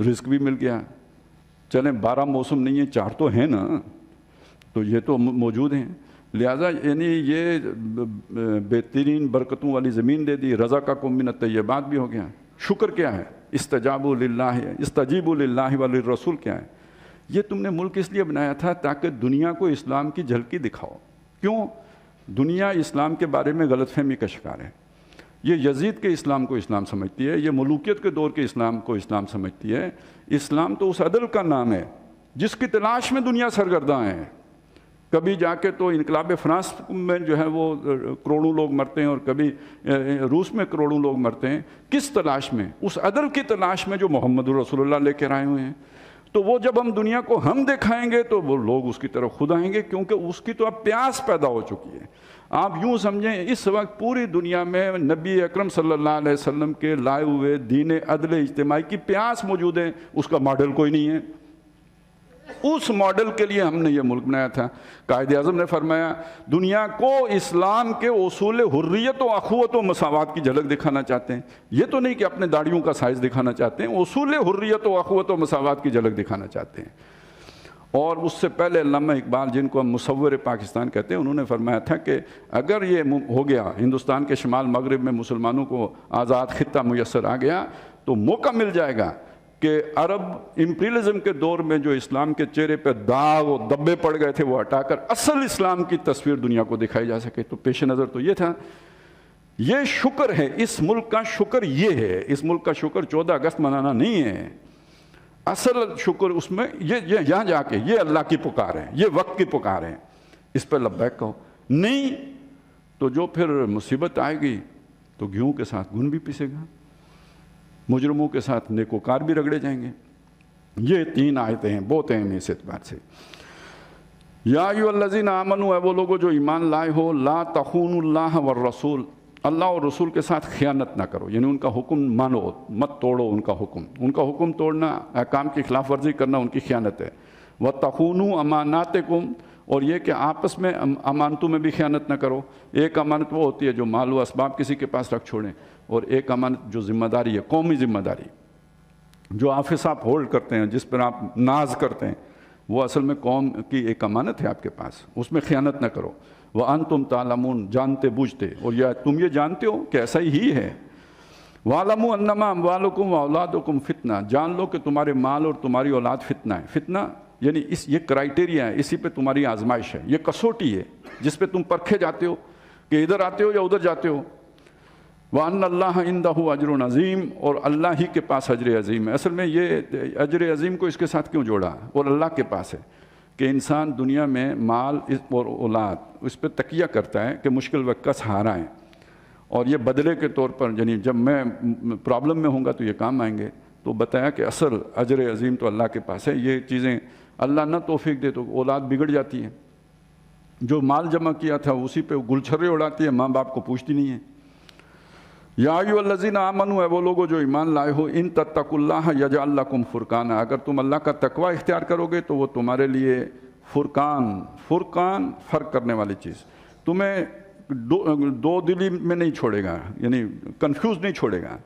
A: رزق بھی مل گیا۔ چلیں 12 موسم نہیں ہیں، 4 تو ہیں نا، تو یہ تو موجود ہیں، لہٰذا یعنی یہ بہترین برکتوں والی زمین دے دی، رزقکم من الطیبات بھی ہو گیا۔ شکر کیا ہے؟ استجابوا للہ، استجیبوا للہ وللرسول کیا ہے؟ یہ تم نے ملک اس لیے بنایا تھا تاکہ دنیا کو اسلام کی جھلکی دکھاؤ۔ کیوں؟ دنیا اسلام کے بارے میں غلط فہمی کا شکار ہے، یہ یزید کے اسلام کو اسلام سمجھتی ہے، یہ ملوکیت کے دور کے اسلام کو اسلام سمجھتی ہے۔ اسلام تو اس عدل کا نام ہے جس کی تلاش میں دنیا سرگرداں ہے۔ کبھی جا کے تو انقلاب فرانس میں جو ہے وہ کروڑوں لوگ مرتے ہیں، اور کبھی روس میں کروڑوں لوگ مرتے ہیں، کس تلاش میں؟ اس عدل کی تلاش میں جو محمد رسول اللہ لے کے آئے ہوئے ہیں۔ تو وہ جب ہم دنیا کو ہم دکھائیں گے تو وہ لوگ اس کی طرف خود آئیں گے، کیونکہ اس کی تو اب پیاس پیدا ہو چکی ہے۔ آپ یوں سمجھیں اس وقت پوری دنیا میں نبی اکرم صلی اللہ علیہ وسلم کے لائے ہوئے دین عدل اجتماعی کی پیاس موجود ہے، اس کا ماڈل کوئی نہیں ہے۔ اس ماڈل کے لیے ہم نے یہ ملک بنایا تھا۔ قائد اعظم نے فرمایا دنیا کو اسلام کے اصول حریت و اخوت و مساوات کی جھلک دکھانا چاہتے ہیں، یہ تو نہیں کہ اپنے داڑھیوں کا سائز دکھانا چاہتے ہیں، اصول حریت و اخوت و مساوات کی جھلک دکھانا چاہتے ہیں۔ اور اس سے پہلے علامہ اقبال، جن کو ہم مصور پاکستان کہتے ہیں، انہوں نے فرمایا تھا کہ اگر یہ ہو گیا، ہندوستان کے شمال مغرب میں مسلمانوں کو آزاد خطہ میسر آ گیا، تو موقع مل جائے گا کہ عرب امپریلزم کے دور میں جو اسلام کے چہرے پہ داغ و دبے پڑ گئے تھے وہ ہٹا کر اصل اسلام کی تصویر دنیا کو دکھائی جا سکے۔ تو پیش نظر تو یہ تھا، یہ شکر ہے، اس ملک کا شکر یہ ہے۔ اس ملک کا شکر 14 اگست منانا نہیں ہے، اصل شکر اس میں یہ یہاں جا کے یہ اللہ کی پکار ہے، یہ وقت کی پکار ہے، اس پہ لبیک کہو۔ نہیں تو جو پھر مصیبت آئے گی تو گیہوں کے ساتھ گھن بھی پیسے گا، مجرموں کے ساتھ نیکوکار بھی رگڑے جائیں گے۔ یہ 3 آیتیں ہیں، بہت اہم ہیں اس اعتبار سے۔ یا ایھا الذین آمنوا، اے وہ لوگوں جو ایمان لائے ہو، لا تخونوا اللہ والرسول، اللہ اور رسول کے ساتھ خیانت نہ کرو، یعنی ان کا حکم مانو، مت توڑو ان کا حکم۔ ان کا حکم توڑنا، احکام کی خلاف ورزی کرنا ان کی خیانت ہے۔ وَتَخُونُوا أَمَانَاتِكُمْ، اور یہ کہ آپس میں امانتوں میں بھی خیانت نہ کرو۔ ایک امانت وہ ہوتی ہے جو مال و اسباب کسی کے پاس رکھ چھوڑیں، اور ایک امانت جو ذمہ داری ہے، قومی ذمہ داری، جو آفس آپ ہولڈ کرتے ہیں، جس پر آپ ناز کرتے ہیں، وہ اصل میں قوم کی ایک امانت ہے آپ کے پاس، اس میں خیانت نہ کرو۔ وَأَنْتُمْ تَعْلَمُونَ، جانتے بوجھتے، اور تم یہ جانتے ہو کہ ایسا ہی ہے۔ وَاعْلَمُوا أَنَّمَا أَمْوَالُكُمْ وَأَوْلَادُكُمْ فِتْنَةٌ، جان لو کہ تمہارے مال اور تمہاری اولاد فتنہ ہے۔ فتنہ یعنی یہ کرائٹیریا ہے، اسی پہ تمہاری آزمائش ہے، یہ کسوٹی ہے جس پہ تم پرکھے جاتے ہو کہ ادھر آتے ہو یا ادھر جاتے ہو۔ وَأَنَّ اللَّهَ عِنْدَهُ أَجْرٌ عَظِيمٌ، اور اللہ ہی کے پاس اجر عظیم ہے۔ اصل میں یہ اجر عظیم کو اس کے ساتھ کیوں جوڑا؟ اور اللہ کے پاس ہے کہ انسان دنیا میں مال اور اولاد اس پہ تکیہ کرتا ہے کہ مشکل وقت کا سہارا ہے، اور یہ بدلے کے طور پر، یعنی جب میں پرابلم میں ہوں گا تو یہ کام آئیں گے۔ تو بتایا کہ اصل اجر عظیم تو اللہ کے پاس ہے۔ یہ چیزیں اللہ نہ توفیق دے تو اولاد بگڑ جاتی ہے، جو مال جمع کیا تھا اسی پہ گلچھرے اڑاتی ہے، ماں باپ کو پوچھتی نہیں ہے۔ یا ایھا الذین آمنوا، ہے وہ لوگوں جو ایمان لائے ہو، ان تتقوا اللہ یجعل لکم فرقانا، اگر تم اللہ کا تقوی اختیار کرو گے تو وہ تمہارے لیے فرقان فرق کرنے والی چیز، تمہیں دو دلی میں نہیں چھوڑے گا، یعنی کنفیوز نہیں چھوڑے گا،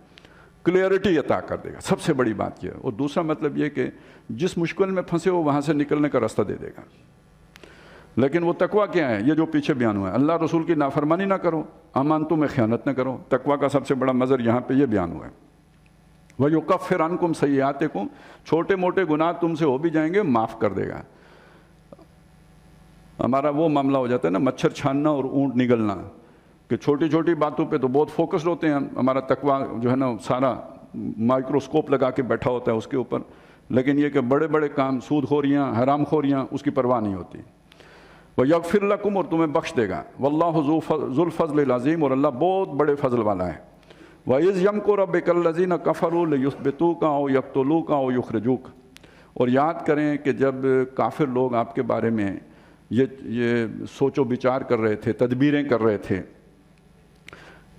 A: کلیئرٹی عطا کر دے گا۔ سب سے بڑی بات یہ ہے۔ اور دوسرا مطلب یہ کہ جس مشکل میں پھنسے ہو وہاں سے نکلنے کا راستہ دے دے گا۔ لیکن وہ تقوی کیا ہے؟ یہ جو پیچھے بیان ہوا ہے، اللہ رسول کی نافرمانی نہ کرو، امانتوں میں خیانت نہ کرو۔ تقوی کا سب سے بڑا مظہر یہاں پہ یہ بیان ہوا ہے۔ وَيُكَفِّرْ عَنْكُمْ سَيِّئَاتِكُمْ، چھوٹے موٹے گناہ تم سے ہو بھی جائیں گے معاف کر دے گا۔ ہمارا وہ معاملہ ہو جاتا ہے نا، مچھر چھاننا اور اونٹ نگلنا، کہ چھوٹی چھوٹی باتوں پہ تو بہت فوکسڈ ہوتے ہیں، ہمارا تقویٰ جو ہے نا سارا مائکروسکوپ لگا کے بیٹھا ہوتا ہے اس کے اوپر، لیکن یہ کہ بڑے بڑے کام، سود خوریاں، حرام خوریاں، اس کی پرواہ نہیں ہوتی۔ وَيَغْفِرْ لَكُمْ، اور تمہیں بخش دے گا۔ وَاللَّهُ ذُو الْفَضْلِ الْعَظِيمِ، اور اللہ بہت بڑے فضل والا ہے۔ وَإِذْ يَمْكُرُ بِكَ الَّذِينَ كَفَرُوا لِيُثْبِتُوكَ أَوْ يَقْتُلُوكَ أَوْ يُخْرِجُوكَ، اور یاد کریں کہ جب کافر لوگ آپ کے بارے میں یہ سوچ و بچار کر رہے تھے، تدبیریں کر رہے تھے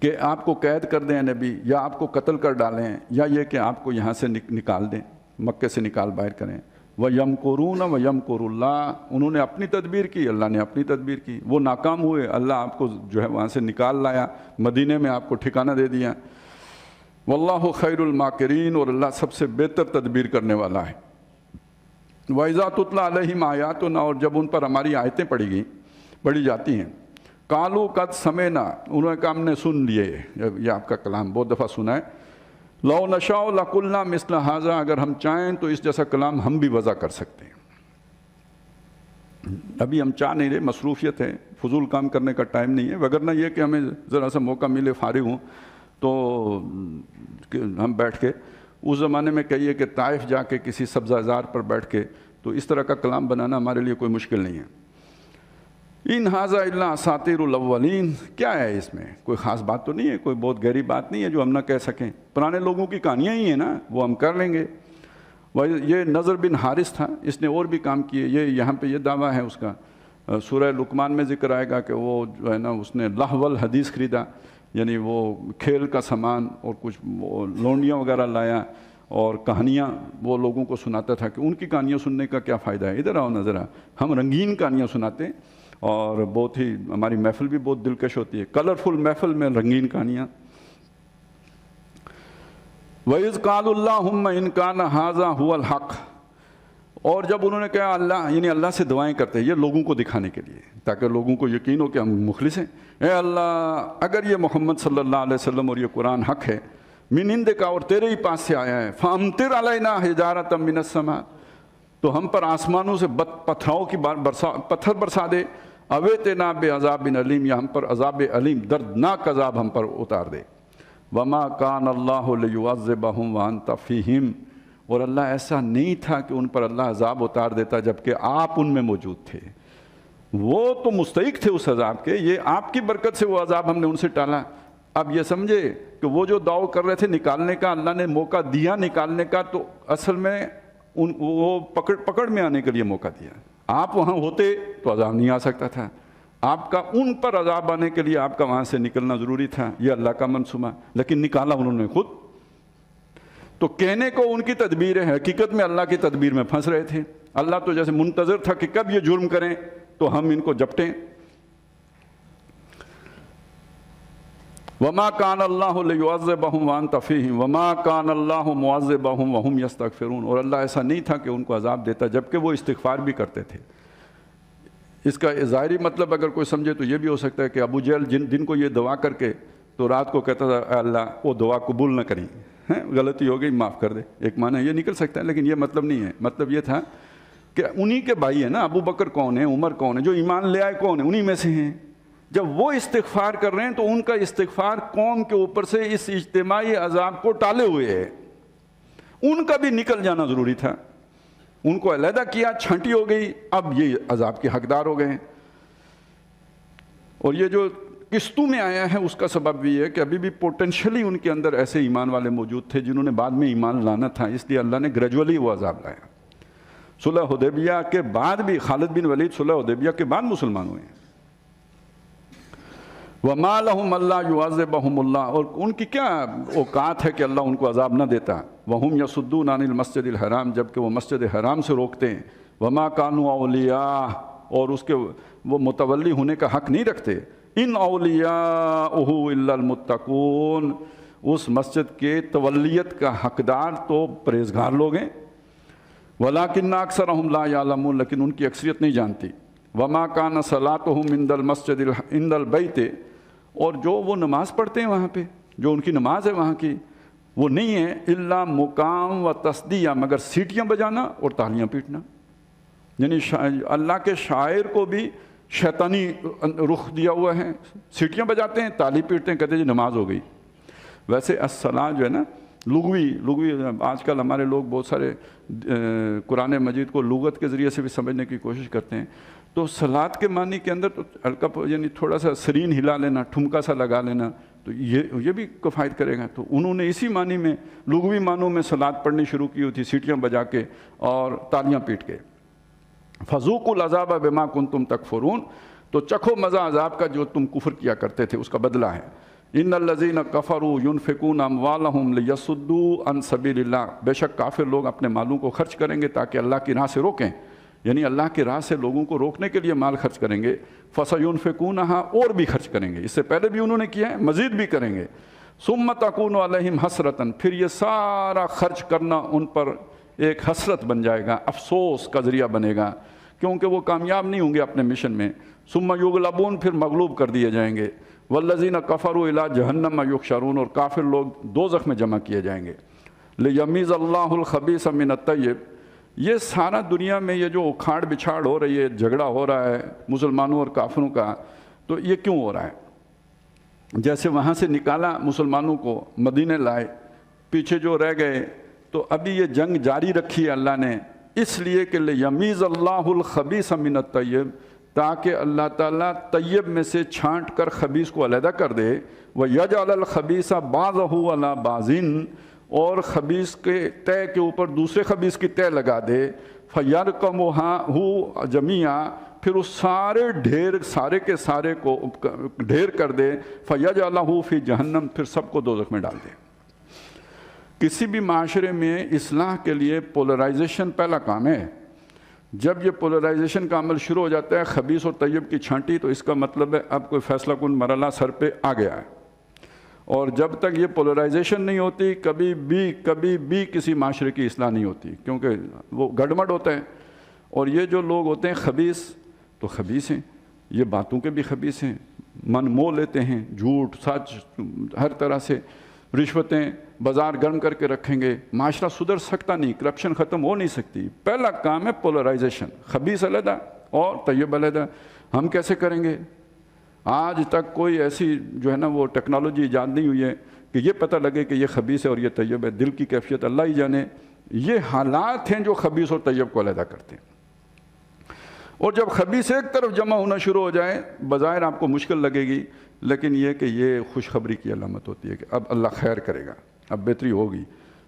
A: کہ آپ کو قید کر دیں نبی، یا آپ کو قتل کر ڈالیں، یا یہ کہ آپ کو یہاں سے نکال دیں، مکے سے نکال باہر کریں۔ وَيَمْكُرُونَ وَيَمْكُرُ اللَّهُ، انہوں نے اپنی تدبیر کی، اللہ نے اپنی تدبیر کی، وہ ناکام ہوئے، اللہ آپ کو جو ہے وہاں سے نکال لایا، مدینے میں آپ کو ٹھکانہ دے دیا۔ وَاللَّهُ خَيْرُ الْمَاكِرِينَ، اور اللہ سب سے بہتر تدبیر کرنے والا ہے۔ وَإِذَا تُتْلَىٰ عَلَيْهِمْ آيَاتُنَا، اور جب ان پر ہماری آیتیں پڑھی جاتی ہیں، قَالُوا قَدْ سَمِعْنَا، انہوں نے کہا ہم نے سن لیے، یہ آپ کا کلام بہت دفعہ سنا ہے۔ لَوْ نَشَاءُ لَقُلْنَا مِثْلَ هَٰذَا، اگر ہم چاہیں تو اس جیسا کلام ہم بھی وضع کر سکتے ہیں۔ ابھی ہم چاہ نہیں رہے، مصروفیت ہے، فضول کام کرنے کا ٹائم نہیں ہے، وگرنہ یہ کہ ہمیں ذرا سا موقع ملے، فارغ ہوں تو ہم بیٹھ کے اس زمانے میں کہیے کہ طائف جا کے کسی سبزہ زار پر بیٹھ کے تو اس طرح کا کلام بنانا ہمارے لیے کوئی مشکل نہیں ہے۔ ان ھذا الا اساطیر الاولین، کیا ہے اس میں؟ کوئی خاص بات تو نہیں ہے، کوئی بہت گہری بات نہیں ہے جو ہم نہ کہہ سکیں، پرانے لوگوں کی کہانیاں ہی ہیں نا، وہ ہم کر لیں گے۔ یہ نضر بن حارث تھا، اس نے اور بھی کام کیے، یہاں پہ یہ دعویٰ ہے اس کا، سورہ لقمان میں ذکر آئے گا کہ وہ جو ہے نا اس نے لہو الحدیث خریدا، یعنی وہ کھیل کا سامان اور کچھ لونڈیاں وغیرہ لایا اور کہانیاں وہ لوگوں کو سناتا تھا کہ ان کی کہانیاں سننے کا کیا فائدہ ہے، ادھر آؤ نظر آ، ہم رنگین کہانیاں سناتے ہیں، اور بہت ہی ہماری محفل بھی بہت دلکش ہوتی ہے، کلرفل محفل میں رنگین کہانیاں۔ وَإِذْ قَالُوا اللَّهُمَّ إِنْ كَانَ هَٰذَا هُوَ الْحَقُّ، اور جب انہوں نے کہا اللہ، یعنی اللہ سے دعائیں کرتے ہیں یہ لوگوں کو دکھانے کے لیے تاکہ لوگوں کو یقین ہو کہ ہم مخلص ہیں، اے اللہ اگر یہ محمد صلی اللہ علیہ وسلم اور یہ قرآن حق ہے، من عندک، اور تیرے ہی پاس سے آیا ہے، فَأَمْطِرْ عَلَيْنَا حِجَارَةً مِّنَ السَّمَاءِ، تو ہم پر آسمانوں سے پتھراؤں کی پتھر برسا دے، اویتنا بعذاب علیم، یا ہم پر عذاب علیم، دردناک عذاب ہم پر اتار دے۔ وما کان اللہ لیعذبہم وانت فیہم، اور اللہ ایسا نہیں تھا کہ ان پر اللہ عذاب اتار دیتا جبکہ آپ ان میں موجود تھے، وہ تو مستحق تھے اس عذاب کے، یہ آپ کی برکت سے وہ عذاب ہم نے ان سے ٹالا۔ اب یہ سمجھے کہ وہ جو دعو کر رہے تھے نکالنے کا، اللہ نے موقع دیا نکالنے کا، تو اصل میں وہ پکڑ میں آنے کے لیے موقع دیا، آپ وہاں ہوتے تو عذاب نہیں آ سکتا تھا، آپ کا ان پر عذاب آنے کے لیے آپ کا وہاں سے نکلنا ضروری تھا، یہ اللہ کا منصوبہ، لیکن نکالا انہوں نے خود۔ تو کہنے کو ان کی تدبیر ہے، حقیقت میں اللہ کی تدبیر میں پھنس رہے تھے، اللہ تو جیسے منتظر تھا کہ کب یہ جرم کریں تو ہم ان کو جپٹیں۔ وما کان اللہ لیعذبہم وانت فیہم وما کان اللہ معذبہم وہم یستغفرون، اور اللہ ایسا نہیں تھا کہ ان کو عذاب دیتا جبکہ وہ استغفار بھی کرتے تھے۔ اس کا ظاہری مطلب اگر کوئی سمجھے تو یہ بھی ہو سکتا ہے کہ ابو جہل جن کو یہ دعا کر کے تو رات کو کہتا تھا اے اللہ وہ دعا قبول نہ کریں، غلطی ہو گئی معاف کر دے، ایک معنی یہ نکل سکتا ہے، لیکن یہ مطلب نہیں ہے، مطلب یہ تھا کہ انہی کے بھائی ہیں نا، ابو بکر کون ہے، عمر کون ہے، جو ایمان لے آئے کون ہے، انہی میں سے ہیں، جب وہ استغفار کر رہے ہیں تو ان کا استغفار قوم کے اوپر سے اس اجتماعی عذاب کو ٹالے ہوئے ہے، ان کا بھی نکل جانا ضروری تھا، ان کو علیحدہ کیا، چھانٹی ہو گئی، اب یہ عذاب کے حقدار ہو گئے ہیں۔ اور یہ جو قسطوں میں آیا ہے اس کا سبب بھی ہے کہ ابھی بھی پوٹینشلی ان کے اندر ایسے ایمان والے موجود تھے جنہوں نے بعد میں ایمان لانا تھا، اس لیے اللہ نے گریجولی وہ عذاب لایا۔ صلح حدیبیہ کے بعد بھی خالد بن ولید صلح حدیبیہ کے بعد مسلمان ہوئے ہیں۔ وَمَا لَهُمْ أَلَّا يُعَذِّبَهُمُ اللَّهُ، اور ان کی کیا اوقات ہے کہ اللہ ان کو عذاب نہ دیتا، وَهُمْ يَصُدُّونَ عَنِ الْمَسْجِدِ الْحَرَامِ، جبکہ وہ مسجد حرام سے روکتے ہیں، وَمَا كَانُوا أَوْلِيَاءَهُ، اور اس کے وہ متولی ہونے کا حق نہیں رکھتے، ان اولیاءہ الا المتقون، اس مسجد کے تولیت کا حقدار تو پرہیزگار لوگ ہیں، ولیکن اکثرہم لا یعلمون، لیکن ان کی اکثریت نہیں جانتی، وما کان صلاتہم عند المسجد عند البیت، اور جو وہ نماز پڑھتے ہیں وہاں پہ، جو ان کی نماز ہے وہاں کی، وہ نہیں ہے الا مقام و تصدیہ، مگر سیٹیاں بجانا اور تالیاں پیٹنا۔ یعنی اللہ کے شاعر کو بھی شیطانی رخ دیا ہوا ہے، سیٹیاں بجاتے ہیں، تالی پیٹتے ہیں، کہتے ہیں جی نماز ہو گئی۔ ویسے الصلاۃ جو ہے نا لغوی آج کل ہمارے لوگ بہت سارے قرآن مجید کو لغت کے ذریعے سے بھی سمجھنے کی کوشش کرتے ہیں، تو صلاۃ کے معنی کے اندر تو ہلکا یعنی تھوڑا سا سرین ہلا لینا، ٹھمکا سا لگا لینا، تو یہ بھی کفایت کرے گا۔ تو انہوں نے اسی معنی میں لغوی معنوں میں صلاۃ پڑھنی شروع کی ہوئی تھی، سیٹیاں بجا کے اور تالیاں پیٹ کے۔ فذوقوا العذاب بما کنتم تکفرون، تو چکھو مزہ عذاب کا جو تم کفر کیا کرتے تھے، اس کا بدلہ ہے۔ ان الذین کفروا ينفقون اموالهم لیصدوا عن سبیل اللہ، بے شک کافر لوگ اپنے مالوں کو خرچ کریں گے تاکہ اللہ کی راہ سے روکیں، یعنی اللہ کی راہ سے لوگوں کو روکنے کے لیے مال خرچ کریں گے۔ فسينفقونها، اور بھی خرچ کریں گے، اس سے پہلے بھی انہوں نے کیا ہے، مزید بھی کریں گے۔ ثم تكون عليهم حسرة، پھر یہ سارا خرچ کرنا ان پر ایک حسرت بن جائے گا، افسوس کا ذریعہ بنے گا، کیونکہ وہ کامیاب نہیں ہوں گے اپنے مشن میں۔ ثم يغلبون، پھر مغلوب کر دیے جائیں گے۔ والذین کفروا الی جہنم یحشرون، اور کافر لوگ دوزخ میں جمع کیے جائیں گے۔ لیمیز اللہ الخبیث من الطیب، یہ سارا دنیا میں یہ جو اکھاڑ بچھاڑ ہو رہی ہے، جھگڑا ہو رہا ہے مسلمانوں اور کافروں کا، تو یہ کیوں ہو رہا ہے؟ جیسے وہاں سے نکالا مسلمانوں کو، مدینے لائے، پیچھے جو رہ گئے، تو ابھی یہ جنگ جاری رکھی ہے اللہ نے، اس لیے کہ لیمیز اللہ الخبیث من الطیب، تاکہ اللہ تعالیٰ طیب میں سے چھانٹ کر خبیث کو علیحدہ کر دے۔ وَيَجْعَلَ الْخَبِيثَ بَعْضَهُ عَلَى بَعْضٍ، اور خبیث کے تہ کے اوپر دوسرے خبیث کی تہ لگا دے۔ فَيَرْقَمُهُ جَمِيعًا، پھر اس سارے ڈھیر سارے کے سارے کو ڈھیر کر دے۔ فَيَجْعَلَهُ فِي جہنم، پھر سب کو دوزخ میں ڈال دے۔ کسی بھی معاشرے میں اصلاح کے لیے پولرائزیشن پہلا کام ہے۔ جب یہ پولرائزیشن کا عمل شروع ہو جاتا ہے، خبیث اور طیب کی چھانٹی، تو اس کا مطلب ہے اب کوئی فیصلہ کن مرحلہ سر پہ آ گیا ہے۔ اور جب تک یہ پولرائزیشن نہیں ہوتی، کبھی بھی کسی معاشرے کی اصلاح نہیں ہوتی، کیونکہ وہ گڑمڑ ہوتا ہے۔ اور یہ جو لوگ ہوتے ہیں خبیث، تو خبیث ہیں، یہ باتوں کے بھی خبیث ہیں، من مو لیتے ہیں، جھوٹ سچ ہر طرح سے، رشوتیں بازار گرم کر کے رکھیں گے، معاشرہ سدھر سکتا نہیں، کرپشن ختم ہو نہیں سکتی۔ پہلا کام ہے پولرائزیشن، خبیث علیحدہ اور طیب علیحدہ۔ ہم کیسے کریں گے؟ آج تک کوئی ایسی جو ہے نا وہ ٹیکنالوجی ایجاد نہیں ہوئی ہے کہ یہ پتہ لگے کہ یہ خبیث ہے اور یہ طیب ہے۔ دل کی کیفیت اللہ ہی جانے۔ یہ حالات ہیں جو خبیث اور طیب کو علیحدہ کرتے ہیں۔ اور جب خبیث ایک طرف جمع ہونا شروع ہو جائے، بظاہر آپ کو مشکل لگے گی، لیکن یہ کہ یہ خوشخبری کی علامت ہوتی ہے کہ اب اللہ خیر کرے گا، اب بہتری ہوگی۔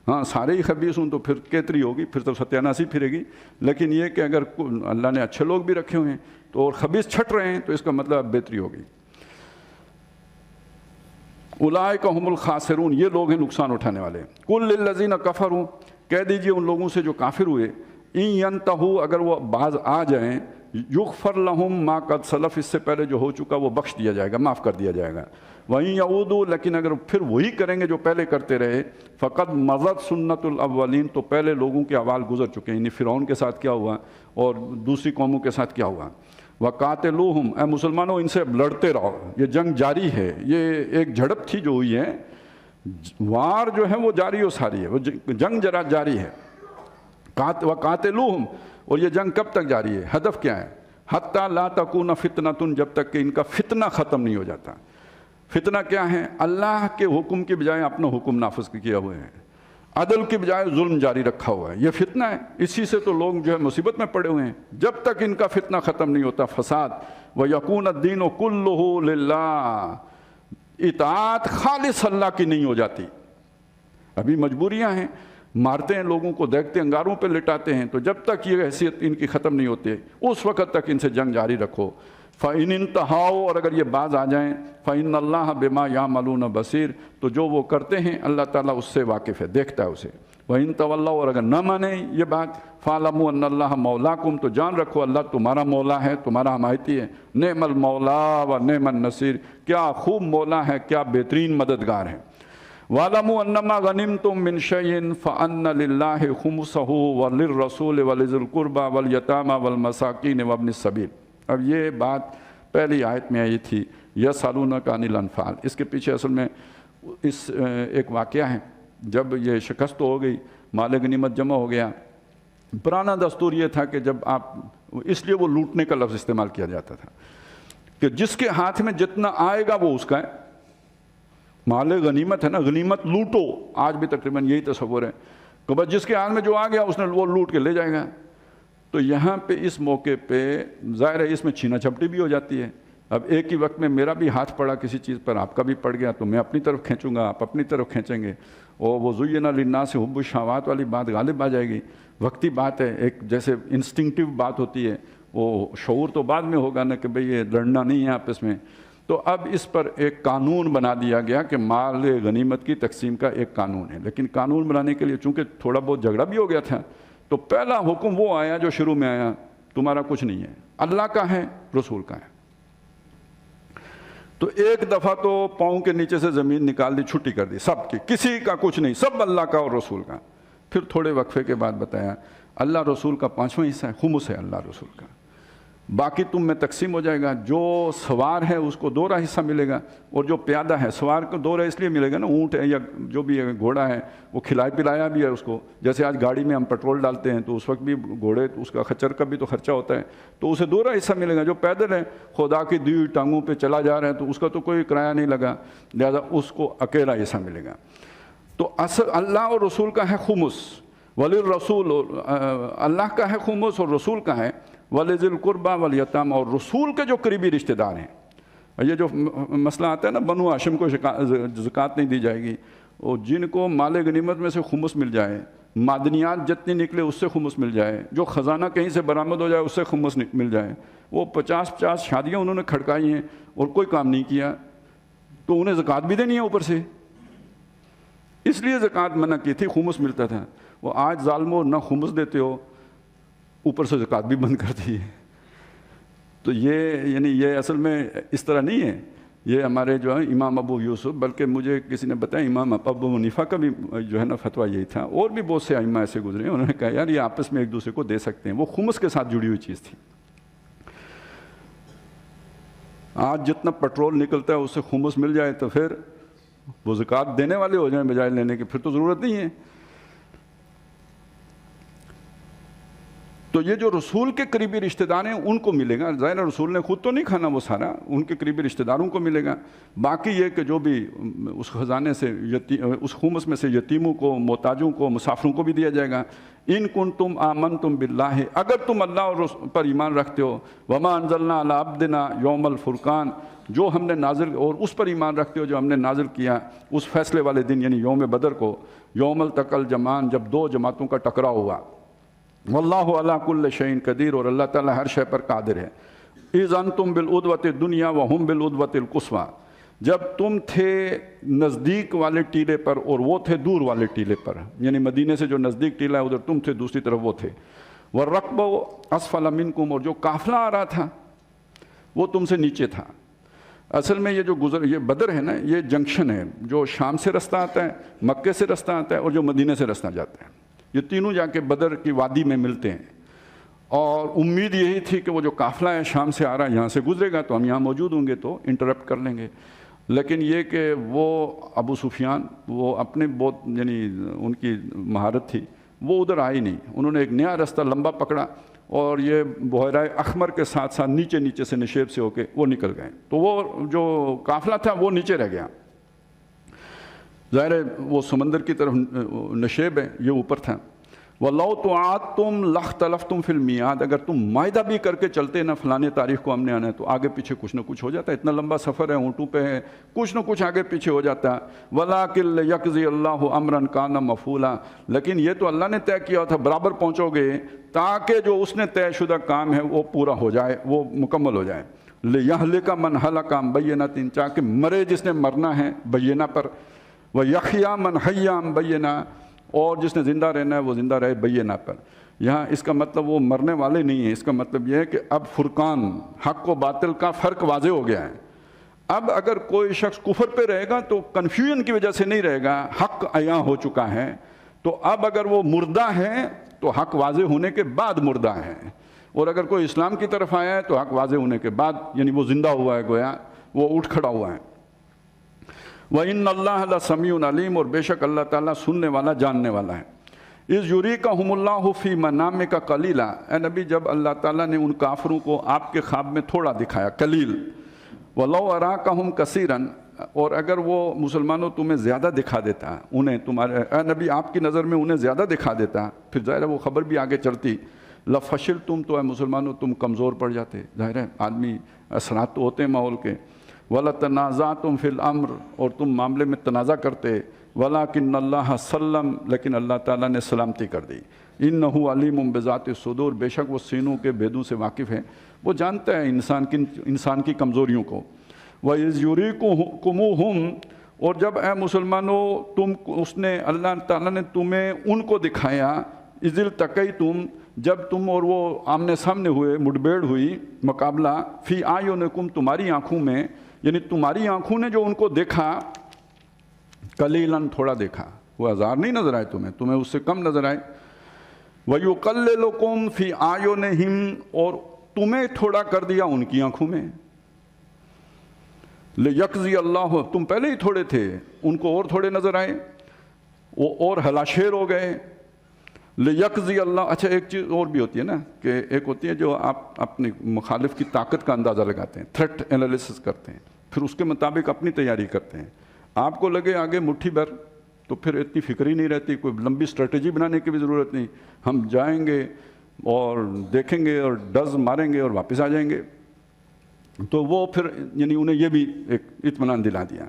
A: ہاں سارے ہی خبیث ہوں تو پھر کیتری ہوگی، پھر تو ستیاناسی پھرے گی، لیکن یہ کہ اگر اللہ نے اچھے لوگ بھی رکھے ہوئے ہیں تو اور خبیث چھٹ رہے ہیں تو اس کا مطلب اب بہتری ہوگی۔ اولئک هم الخاسرون، یہ لوگ ہیں نقصان اٹھانے والے۔ قل للذین کفروا، کہہ دیجئے ان لوگوں سے جو کافر ہوئے، ان ینتہوا، اگر وہ باز آ جائیں، یغفر لہم ما قد سلف، اس سے پہلے جو ہو چکا وہ بخش دیا جائے گا، معاف کر دیا جائے گا۔ وَإِن يَعُودُوا، لیکن اگر پھر وہی کریں گے جو پہلے کرتے رہے، فقد مضت سنت الاولین، تو پہلے لوگوں کے اعمال گزر چکے ہیں، یعنی فرعون کے ساتھ کیا ہوا اور دوسری قوموں کے ساتھ کیا ہوا۔ وَقَاتِلُوهُمْ، اے مسلمانوں ان سے اب لڑتے رہو، یہ جنگ جاری ہے، یہ ایک جھڑپ تھی جو ہوئی ہے، وار جو ہے وہ جاری و ساری ہے، وہ جنگ جاری ہے۔ وَقَاتِلُوهُمْ، اور یہ جنگ کب تک جاری ہے؟ ہدف کیا ہے؟ حَتَّى لَا تَكُونَ فِتْنَةٌ، جب تک کہ ان کا فتنہ ختم نہیں ہو جاتا۔ فتنہ کیا ہے؟ اللہ کے حکم کی بجائے اپنا حکم نافذ کیا ہوئے ہیں، عدل کی بجائے ظلم جاری رکھا ہوا ہے، یہ فتنہ ہے۔ اسی سے تو لوگ جو ہے مصیبت میں پڑے ہوئے ہیں۔ جب تک ان کا فتنہ ختم نہیں ہوتا، فساد، وَيَكُونَ الدِّينُ كُلُّهُ لِلَّهِ، اطاعت خالص اللہ کی نہیں ہو جاتی۔ ابھی مجبوریاں ہیں، مارتے ہیں لوگوں کو، دیکھتے انگاروں پہ لٹاتے ہیں، تو جب تک یہ حیثیت ان کی ختم نہیں ہوتی اس وقت تک ان سے جنگ جاری رکھو۔ فَإِنِ انْتَهَوْا، اور اگر یہ باز آ جائیں، فَإِنَّ اللَّهَ بِمَا يَعْمَلُونَ بَصِيرٌ، تو جو وہ کرتے ہیں اللہ تعالیٰ اس سے واقف ہے، دیکھتا ہے اسے۔ وَإِن تَوَلَّوْا، اور اگر نہ مانیں یہ بات، فَاعْلَمُوا أَنَّ اللَّهَ مَوْلَاكُمْ، تو جان رکھو اللہ تمہارا مولا ہے، تمہارا حمایتی ہے۔ نعم المولا و نعم النصیر، کیا خوب مولا ہے، کیا بہترین مددگار ہے۔ وَاعْلَمُوا أَنَّمَا غَنِمْتُم مِّن شَيْءٍ فَأَنَّ لِلَّهِ خُمُسَهُ وَلِلرَّسُولِ وَلِذِي الْقُرْبَى وَالْيَتَامَى وَالْمَسَاكِينِ وَابْنِ السَّبِيلِ۔ اب یہ بات پہلی آیت میں آئی تھی، یسألونک عن الانفال، اس کے پیچھے اصل میں ایک واقعہ ہے جب یہ شکست ہو گئی، مال غنیمت جمع ہو گیا، پرانا دستور یہ تھا کہ جب آپ، اس لیے وہ لوٹنے کا لفظ استعمال کیا جاتا تھا کہ جس کے ہاتھ میں جتنا آئے گا وہ اس کا ہے. مال غنیمت ہے نا، غنیمت لوٹو، آج بھی تقریباً یہی تصور ہے کہ بس جس کے ہاتھ میں جو آ گیا اس نے وہ لوٹ کے لے جائے گا. تو یہاں پہ اس موقع پہ ظاہر ہے اس میں چھینا جھپٹی بھی ہو جاتی ہے. اب ایک ہی وقت میں میرا بھی ہاتھ پڑا کسی چیز پر، آپ کا بھی پڑ گیا، تو میں اپنی طرف کھینچوں گا، آپ اپنی طرف کھینچیں گے، اور وہ زُیِّنَ لِلنَّاسِ حُبُّ الشَّهَوَاتِ والی بات غالب آ جائے گی. وقتی بات ہے، ایک جیسے انسٹنکٹیو بات ہوتی ہے، وہ شعور تو بعد میں ہوگا نا کہ بھئی یہ لڑنا نہیں ہے آپس میں. تو اب اس پر ایک قانون بنا دیا گیا کہ مال غنیمت کی تقسیم کا ایک قانون ہے. لیکن قانون بنانے کے لیے چونکہ تھوڑا بہت جھگڑا بھی ہو گیا تھا، تو پہلا حکم وہ آیا جو شروع میں آیا، تمہارا کچھ نہیں ہے، اللہ کا ہے، رسول کا ہے. تو ایک دفعہ تو پاؤں کے نیچے سے زمین نکال دی، چھٹی کر دی سب کی، کسی کا کچھ نہیں، سب اللہ کا اور رسول کا. پھر تھوڑے وقفے کے بعد بتایا اللہ رسول کا 5واں حصہ ہے، خمس ہے اللہ رسول کا، باقی تم میں تقسیم ہو جائے گا. جو سوار ہے اس کو 2 حصہ ملے گا، اور جو پیادہ ہے، سوار کو 2 اس لیے ملے گا نا، اونٹ ہے یا جو بھی ہے گھوڑا ہے، وہ کھلایا پلایا بھی ہے اس کو. جیسے آج گاڑی میں ہم پیٹرول ڈالتے ہیں تو اس وقت بھی گھوڑے، اس کا خچر کا بھی تو خرچہ ہوتا ہے، تو اسے 2 حصہ ملے گا. جو پیدل ہے، خدا کی دی ٹانگوں پہ چلا جا رہا ہے تو اس کا تو کوئی کرایہ نہیں لگا، لہذا اس کو اکیلا حصہ ملے گا. تو اصل اللہ اور رسول کا ہے خمس، وللرسول، اللہ کا ہے خمس اور رسول کا ہے وَلِذِي الْقُرْبَى وَالْيَتَامَى، اور رسول کے جو قریبی رشتہ دار ہیں. یہ جو مسئلہ آتا ہے نا بنو ہاشم کو زکوٰۃ نہیں دی جائے گی، اور جن کو مال غنیمت میں سے خمس مل جائے، معدنیات جتنی نکلے اس سے خمس مل جائے، جو خزانہ کہیں سے برآمد ہو جائے اس سے خمس مل جائے. وہ 50 شادیاں انہوں نے کھڑکائی ہیں اور کوئی کام نہیں کیا، تو انہیں زکوٰۃ بھی دینی ہے اوپر سے. اس لیے زکوٰۃ منع کی تھی، خمس ملتا تھا. وہ آج ظالمو نہ خمس دیتے ہو، اوپر سے زکوٰۃ بھی بند کر دی ہے. تو یہ یعنی یہ اصل میں اس طرح نہیں ہے. یہ ہمارے جو ہے امام ابو یوسف، بلکہ مجھے کسی نے بتایا امام ابو حنیفہ کا بھی جو ہے نا فتویٰ یہی تھا، اور بھی بہت سے ائمہ ایسے گزرے ہیں، انہوں نے کہا یار یہ آپس میں ایک دوسرے کو دے سکتے ہیں. وہ خمس کے ساتھ جڑی ہوئی چیز تھی. آج جتنا پیٹرول نکلتا ہے اس سے خمس مل جائے تو پھر وہ زکوٰۃ دینے والے ہو جائیں بجائے لینے کے، پھر تو ضرورت نہیں ہے. تو یہ جو رسول کے قریبی رشتہ دار ہیں ان کو ملے گا. ظاہر رسول نے خود تو نہیں کھانا وہ سارا، ان کے قریبی رشتہ داروں کو ملے گا. باقی یہ کہ جو بھی اس خزانے سے اس خمس میں سے یتیموں کو، محتاجوں کو، مسافروں کو بھی دیا جائے گا. ان کنتم آمنتم باللہ، اگر تم اللہ اور پر ایمان رکھتے ہو، وما انزلنا علی عبدنا یوم الفرقان، جو ہم نے نازل، اور اس پر ایمان رکھتے ہو جو ہم نے نازل کیا اس فیصلے والے دن یعنی یوم بدر کو، یوم التقى الجمعان، جب 2 جماعتوں کا ٹکراؤ ہوا. واللہ علی کل شیء قدیر، اور اللہ تعالیٰ ہر شے پر قادر ہے. اذ انتم بالعدوۃ الدنیا وہم بالعدوۃ القصویٰ، جب تم تھے نزدیک والے ٹیلے پر اور وہ تھے دور والے ٹیلے پر، یعنی مدینے سے جو نزدیک ٹیلہ ہے ادھر تم تھے، دوسری طرف وہ تھے. والرکب اسفل منکم، اور جو قافلہ آ رہا تھا وہ تم سے نیچے تھا. اصل میں یہ جو یہ بدر ہے نا، یہ جنکشن ہے، جو شام سے رستہ آتا ہے، مکے سے رستہ آتا ہے، اور جو مدینے سے رستہ جاتا ہے. یہ تینوں جا کے بدر کی وادی میں ملتے ہیں. اور امید یہی تھی کہ وہ جو قافلہ ہے شام سے آ رہا ہے یہاں سے گزرے گا تو ہم یہاں موجود ہوں گے تو انٹرپٹ کر لیں گے. لیکن یہ کہ وہ ابو سفیان، وہ اپنے بہت یعنی ان کی مہارت تھی، وہ ادھر آئی نہیں. انہوں نے ایک نیا راستہ لمبا پکڑا اور یہ بحیرہ احمر کے ساتھ ساتھ نیچے سے نشیب سے ہو کے وہ نکل گئے. تو وہ جو قافلہ تھا وہ نیچے رہ گیا. ظاہر ہے وہ سمندر کی طرف نشیب ہے، یہ اوپر تھا. وَلَوْ تُعَادْتُمْ لَاخْتَلَفْتُمْ فِي الْمِيعَادِ، اگر تم معاہدہ بھی کر کے چلتے نا فلانے تاریخ کو ہم نے آنا ہے تو آگے پیچھے کچھ نہ کچھ ہو جاتا ہے. اتنا لمبا سفر ہے، اونٹوں پہ ہے، کچھ نہ کچھ آگے پیچھے ہو جاتا ہے. وَلَٰكِن لِيَقْضِيَ اللَّهُ أَمْرًا كَانَ مَفْعُولًا، لیکن یہ تو اللہ نے طے کیا تھا برابر پہنچو گے تاکہ جو اس نے طے شدہ کام ہے وہ پورا ہو جائے، وہ مکمل ہو جائے. لِيَهْلِكَ مَنْ هَلَكَ عَن بَيِّنَةٍ، تاکہ مرے جس نے مرنا ہے بینہ پر، وَيَحْيَىٰ مَنْ حَيَّ عَن بَيِّنَةٍ، اور جس نے زندہ رہنا ہے وہ زندہ رہے بینہ پر. یہاں اس کا مطلب وہ مرنے والے نہیں ہیں، اس کا مطلب یہ ہے کہ اب فرقان، حق و باطل کا فرق واضح ہو گیا ہے. اب اگر کوئی شخص کفر پہ رہے گا تو کنفیوژن کی وجہ سے نہیں رہے گا، حق عیاں ہو چکا ہے. تو اب اگر وہ مردہ ہے تو حق واضح ہونے کے بعد مردہ ہے، اور اگر کوئی اسلام کی طرف آیا ہے تو حق واضح ہونے کے بعد، یعنی وہ زندہ ہوا ہے، گویا وہ اٹھ کھڑا ہوا ہے. وَإِنَّ اللَّهَ لَسَمِيعٌ عَلِيمٌ، اور بے شک اللہ تعالیٰ سننے والا جاننے والا ہے۔ اِذْ يُرِيكَهُمُ اللَّهُ فِي مَنَامِكَ قَلِيلًا، اے نبی جب اللہ تعالیٰ نے ان کافروں کو آپ کے خواب میں تھوڑا دکھایا، قلیل۔ وَلَوْ أَرَاكَهُمْ كَثِيرًا، اور اگر وہ مسلمانوں تمہیں زیادہ دکھا دیتا، انہیں تمہارے اے نبی آپ کی نظر میں انہیں زیادہ دکھا دیتا، پھر ظاہر ہے وہ خبر بھی آگے چلتی، لَفَشِلْتُمْ، تو اے مسلمانوں تم کمزور پڑ جاتے، ظاہر ہے آدمی اثرات تو ہوتے ہیں ماحول کے، وَلَتَنَازَعْتُمْ فِي الْأَمْرِ، اور تم معاملے میں تنازع کرتے، وَلَكِنَّ اللَّهَ سَلَّمَ، لیکن اللہ تعالیٰ نے سلامتی کر دی، إِنَّهُ عَلِيمٌ بِذَاتِ الصُّدُورِ، بے شک وہ سینوں کے بھیدوں سے واقف ہے، وہ جانتا ہے انسان کی کمزوریوں کو۔ وَإِذْ يُرِيكُمُوهُمْ، اور جب اے مسلمانوں اللہ تعالیٰ نے تمہیں ان کو دکھایا، اِذِ الْتَقَيْتُمْ، جب تم اور وہ آمنے سامنے ہوئے، مڈبیڑ ہوئی، مقابلہ، فی اعینکم، تمہاری آنکھوں میں، یعنی تمہاری آنکھوں نے جو ان کو دیکھا، قلیلاً، تھوڑا دیکھا، وہ ہزار نہیں نظر آئے تمہیں اس سے کم نظر آئے، وَيُقَلِّلُكُمْ فِي أَعْيُنِهِمْ، اور تمہیں تھوڑا کر دیا ان کی آنکھوں میں، لِيَقْضِيَ اللَّهُ، تم پہلے ہی تھوڑے تھے، ان کو اور تھوڑے نظر آئے، وہ اور ہلاشیر ہو گئے، لِيَقْضِيَ اللَّهُ۔ اچھا ایک چیز اور بھی ہوتی ہے نا، کہ ایک ہوتی ہے جو آپ اپنے مخالف کی طاقت کا اندازہ لگاتے ہیں، تھریٹ انالیسس کرتے ہیں، پھر اس کے مطابق اپنی تیاری کرتے ہیں، آپ کو لگے آگے مٹھی بھر، تو پھر اتنی فکر ہی نہیں رہتی، کوئی لمبی اسٹریٹجی بنانے کی بھی ضرورت نہیں، ہم جائیں گے اور دیکھیں گے اور ڈز ماریں گے اور واپس آ جائیں گے، تو وہ پھر یعنی انہیں یہ بھی ایک اطمینان دلا دیا،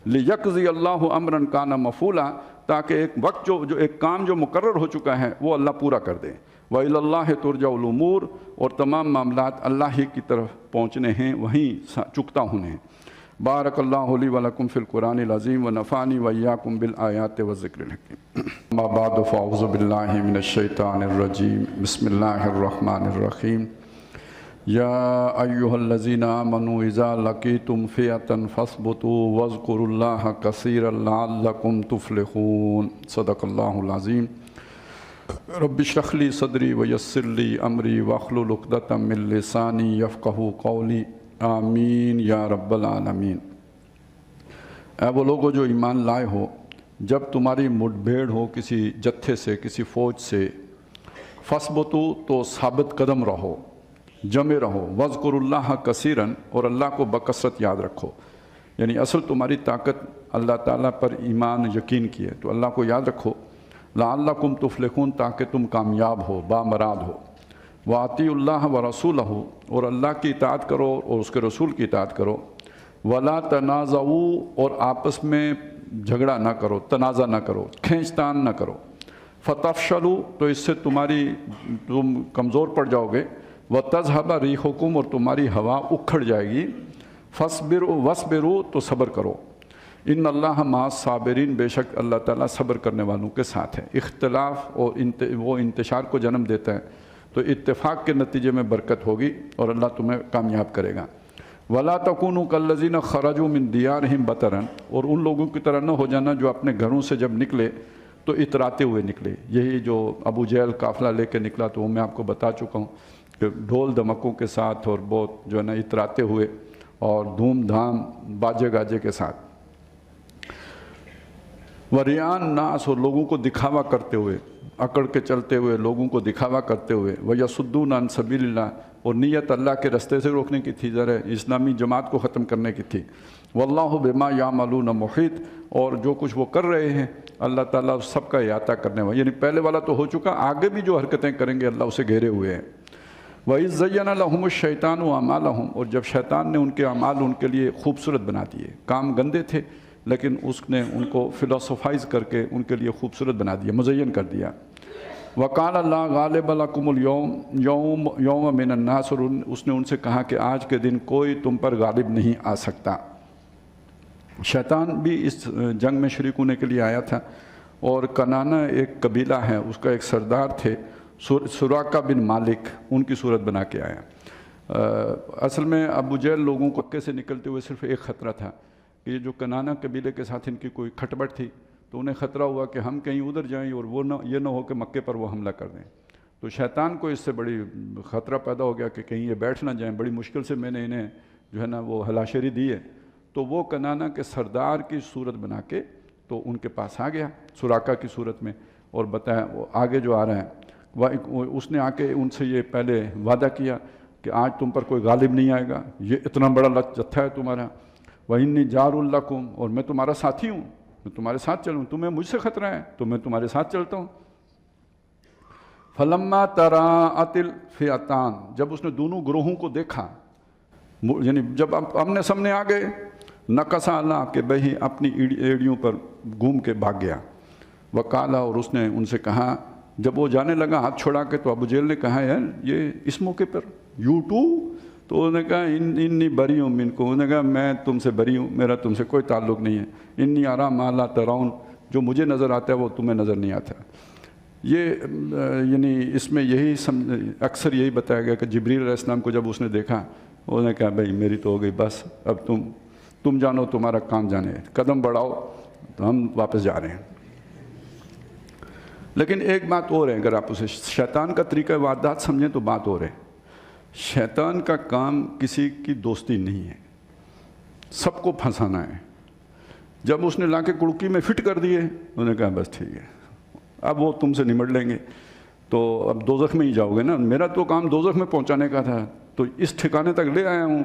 A: لِيَقْضِيَ اللَّهُ أَمْرًا كَانَ مَفْعُولًا، تاکہ ایک وقت جو ایک کام جو مقرر ہو چکا ہے وہ اللہ پورا کر دے، وَإِلَى اللَّهِ تُرْجَعُ الْأُمُورُ، اور تمام معاملات اللہ ہی کی طرف پہنچنے ہیں، وہیں چکتا ہونے ہیں۔ بارک اللہ لی ولکم فی القرآن العظیم ونفعنی وإیاکم بالآیات والذکر الحکیم۔ اما بعد فاعوذ باللہ من الشیطان الرجیم، بسم اللہ الرحمن الرحیم۔ یا ایہا الذین آمنوا اذا لقیتم فئۃ فاثبتوا واذکروا اللہ کثیرا لعلکم تفلحون۔ صدق اللہ العظیم۔ رب اشرح لی صدری ویسر لی امری واحلل عقدۃ من لسانی یفقہوا قولی، آمین یا رب العالمین۔ اے وہ لوگو جو ایمان لائے ہو، جب تمہاری مڈبھیڑ ہو کسی جتھے سے، کسی فوج سے، فثبتو، تو ثابت قدم رہو، جمے رہو، وذکروا اللہ کثیراً، اور اللہ کو بکثرت یاد رکھو، یعنی اصل تمہاری طاقت اللہ تعالیٰ پر ایمان یقین کی ہے، تو اللہ کو یاد رکھو، لعلکم تفلحون، تاکہ تم کامیاب ہو، بامراد ہو، وَأَطِیعُوا اللَّهَ وَرَسُولَهُ، اور اللہ کی اطاعت کرو اور اس کے رسول کی اطاعت کرو، وَلَا تَنَازَعُوا، اور آپس میں جھگڑا نہ کرو، تنازع نہ کرو، کھینچ تان نہ کرو، فَتَفْشَلُوا، تو اس سے تم کمزور پڑ جاؤ گے، وَتَذْهَبَ رِيحُكُمْ، اور تمہاری ہوا اکھڑ جائے گی، وَاصْبِرُوا، تو صبر کرو، ان اللہ مع الصابرین، بے شک اللہ تعالیٰ صبر کرنے والوں کے ساتھ ہے۔ اختلاف اور وہ انتشار کو جنم دیتا ہے، تو اتفاق کے نتیجے میں برکت ہوگی اور اللہ تمہیں کامیاب کرے گا۔ وَلَا تَكُونُوا كَالَّذِينَ خَرَجُوا مِن دِيَارِهِمْ بَطَرًا، اور ان لوگوں کی طرح نہ ہو جانا جو اپنے گھروں سے جب نکلے تو اتراتے ہوئے نکلے۔ یہی جو ابو جہل قافلہ لے کے نکلا، تو وہ میں آپ کو بتا چکا ہوں کہ ڈھول دھمکوں کے ساتھ اور بہت جو ہے نا اتراتے ہوئے اور دھوم دھام باجے گاجے کے ساتھ، وَرِئَاءَ النَّاسِ، اور لوگوں کو دکھاوا کرتے ہوئے، اکڑ کے چلتے ہوئے، لوگوں کو دکھاوا کرتے ہوئے، وَيَصُدُّونَ عَن سَبِيلِ اللَّهِ، اور نیت اللہ کے رستے سے روکنے کی تھی، ذرا اسلامی جماعت کو ختم کرنے کی تھی، وَاللَّهُ بِمَا يَعْمَلُونَ مُحِيطٌ، اور جو کچھ وہ کر رہے ہیں اللہ تعالیٰ سب کا احاطہ کرنے والا، یعنی پہلے والا تو ہو چکا، آگے بھی جو حرکتیں کریں گے اللہ اسے گھیرے ہوئے ہیں۔ وَإِذْ زَيَّنَ لَهُمُ الشَّيْطَانُ أَعْمَالَهُمْ، اور جب شیطان نے ان کے اعمال ان کے لیے خوبصورت بنا دیے، کام گندے تھے لیکن اس نے ان کو فلسفائز کر کے ان کے لیے خوبصورت بنا دیا، مزین کر دیا۔ وَقَالَ اللَّهُ غَالِبَ لَكُمُ الْيَوْمَ يَوْمَ مِنَ النَّاسِ، اور اس نے ان سے کہا کہ آج کے دن کوئی تم پر غالب نہیں آ سکتا۔ شیطان بھی اس جنگ میں شریک ہونے کے لیے آیا تھا، اور کنانہ ایک قبیلہ ہے، اس کا ایک سردار تھے سراقہ بن مالک، ان کی صورت بنا کے آیا۔ اصل میں ابو جہل لوگوں کو مکے سے نکلتے ہوئے صرف ایک خطرہ تھا کہ یہ جو کنانہ قبیلے کے ساتھ ان کی کوئی کھٹپٹ تھی، تو انہیں خطرہ ہوا کہ ہم کہیں ادھر جائیں اور وہ یہ نہ ہو کہ مکے پر وہ حملہ کر دیں۔ تو شیطان کو اس سے بڑی خطرہ پیدا ہو گیا کہ کہیں یہ بیٹھ نہ جائیں، بڑی مشکل سے میں نے انہیں جو ہے نا وہ ہلاشری دی ہے، تو وہ کنانہ کے سردار کی صورت بنا کے تو ان کے پاس آ گیا سراقہ کی صورت میں، اور بتایا وہ آگے جو آ رہا ہے اس نے آ کے ان سے یہ پہلے وعدہ کیا کہ آج تم پر کوئی غالب نہیں آئے گا، یہ اتنا بڑا جتھا ہے تمہارا، وَإِنِّي جَارٌ لَكُمْ، اور میں تمہارا ساتھی ہوں، میں تمہارے ساتھ چلوں، تمہیں مجھ سے خطرہ ہے تو میں تمہارے ساتھ چلتا ہوں۔ فَلَمَّا تَرَاءَتِ الْفِئَتَانِ، جب اس نے دونوں گروہوں کو دیکھا، یعنی جب آمنے سامنے آ گئے، نَقَصَ عَلَىٰ، کہ بھئی اپنی ایڑیوں پر گھوم کے بھاگ گیا، وَقَالَ، اور اس نے ان سے کہا، جب وہ جانے لگا ہاتھ چھوڑا کے، تو ابو جہل نے کہا یار یہ اس موقع پر یو ٹو، تو انہوں نے کہا انی بری ہوں منکم، انہوں نے کہا میں تم سے بری ہوں، میرا تم سے کوئی تعلق نہیں ہے، انی ارا ما لا ترون، جو مجھے نظر آتا ہے وہ تمہیں نظر نہیں آتا۔ یہ یعنی اس میں یہی اکثر یہی بتایا گیا کہ جبریل علیہ السلام کو جب اس نے دیکھا، انہوں نے کہا بھائی میری تو ہو گئی، بس اب تم جانو، تمہارا کام جانے، قدم بڑھاؤ، تو ہم واپس جا رہے ہیں۔ لیکن ایک بات اور ہے، اگر آپ اسے شیطان کا طریقہ واردات سمجھیں تو بات اور ہے، شیطان کا کام کسی کی دوستی نہیں ہے، سب کو پھنسانا ہے۔ جب اس نے لا کے کڑکی میں فٹ کر دیے، انہوں نے کہا بس ٹھیک ہے، اب وہ تم سے نمٹ لیں گے، تو اب دوزخ میں ہی جاؤ گے نا، میرا تو کام دوزخ میں پہنچانے کا تھا، تو اس ٹھکانے تک لے آیا ہوں،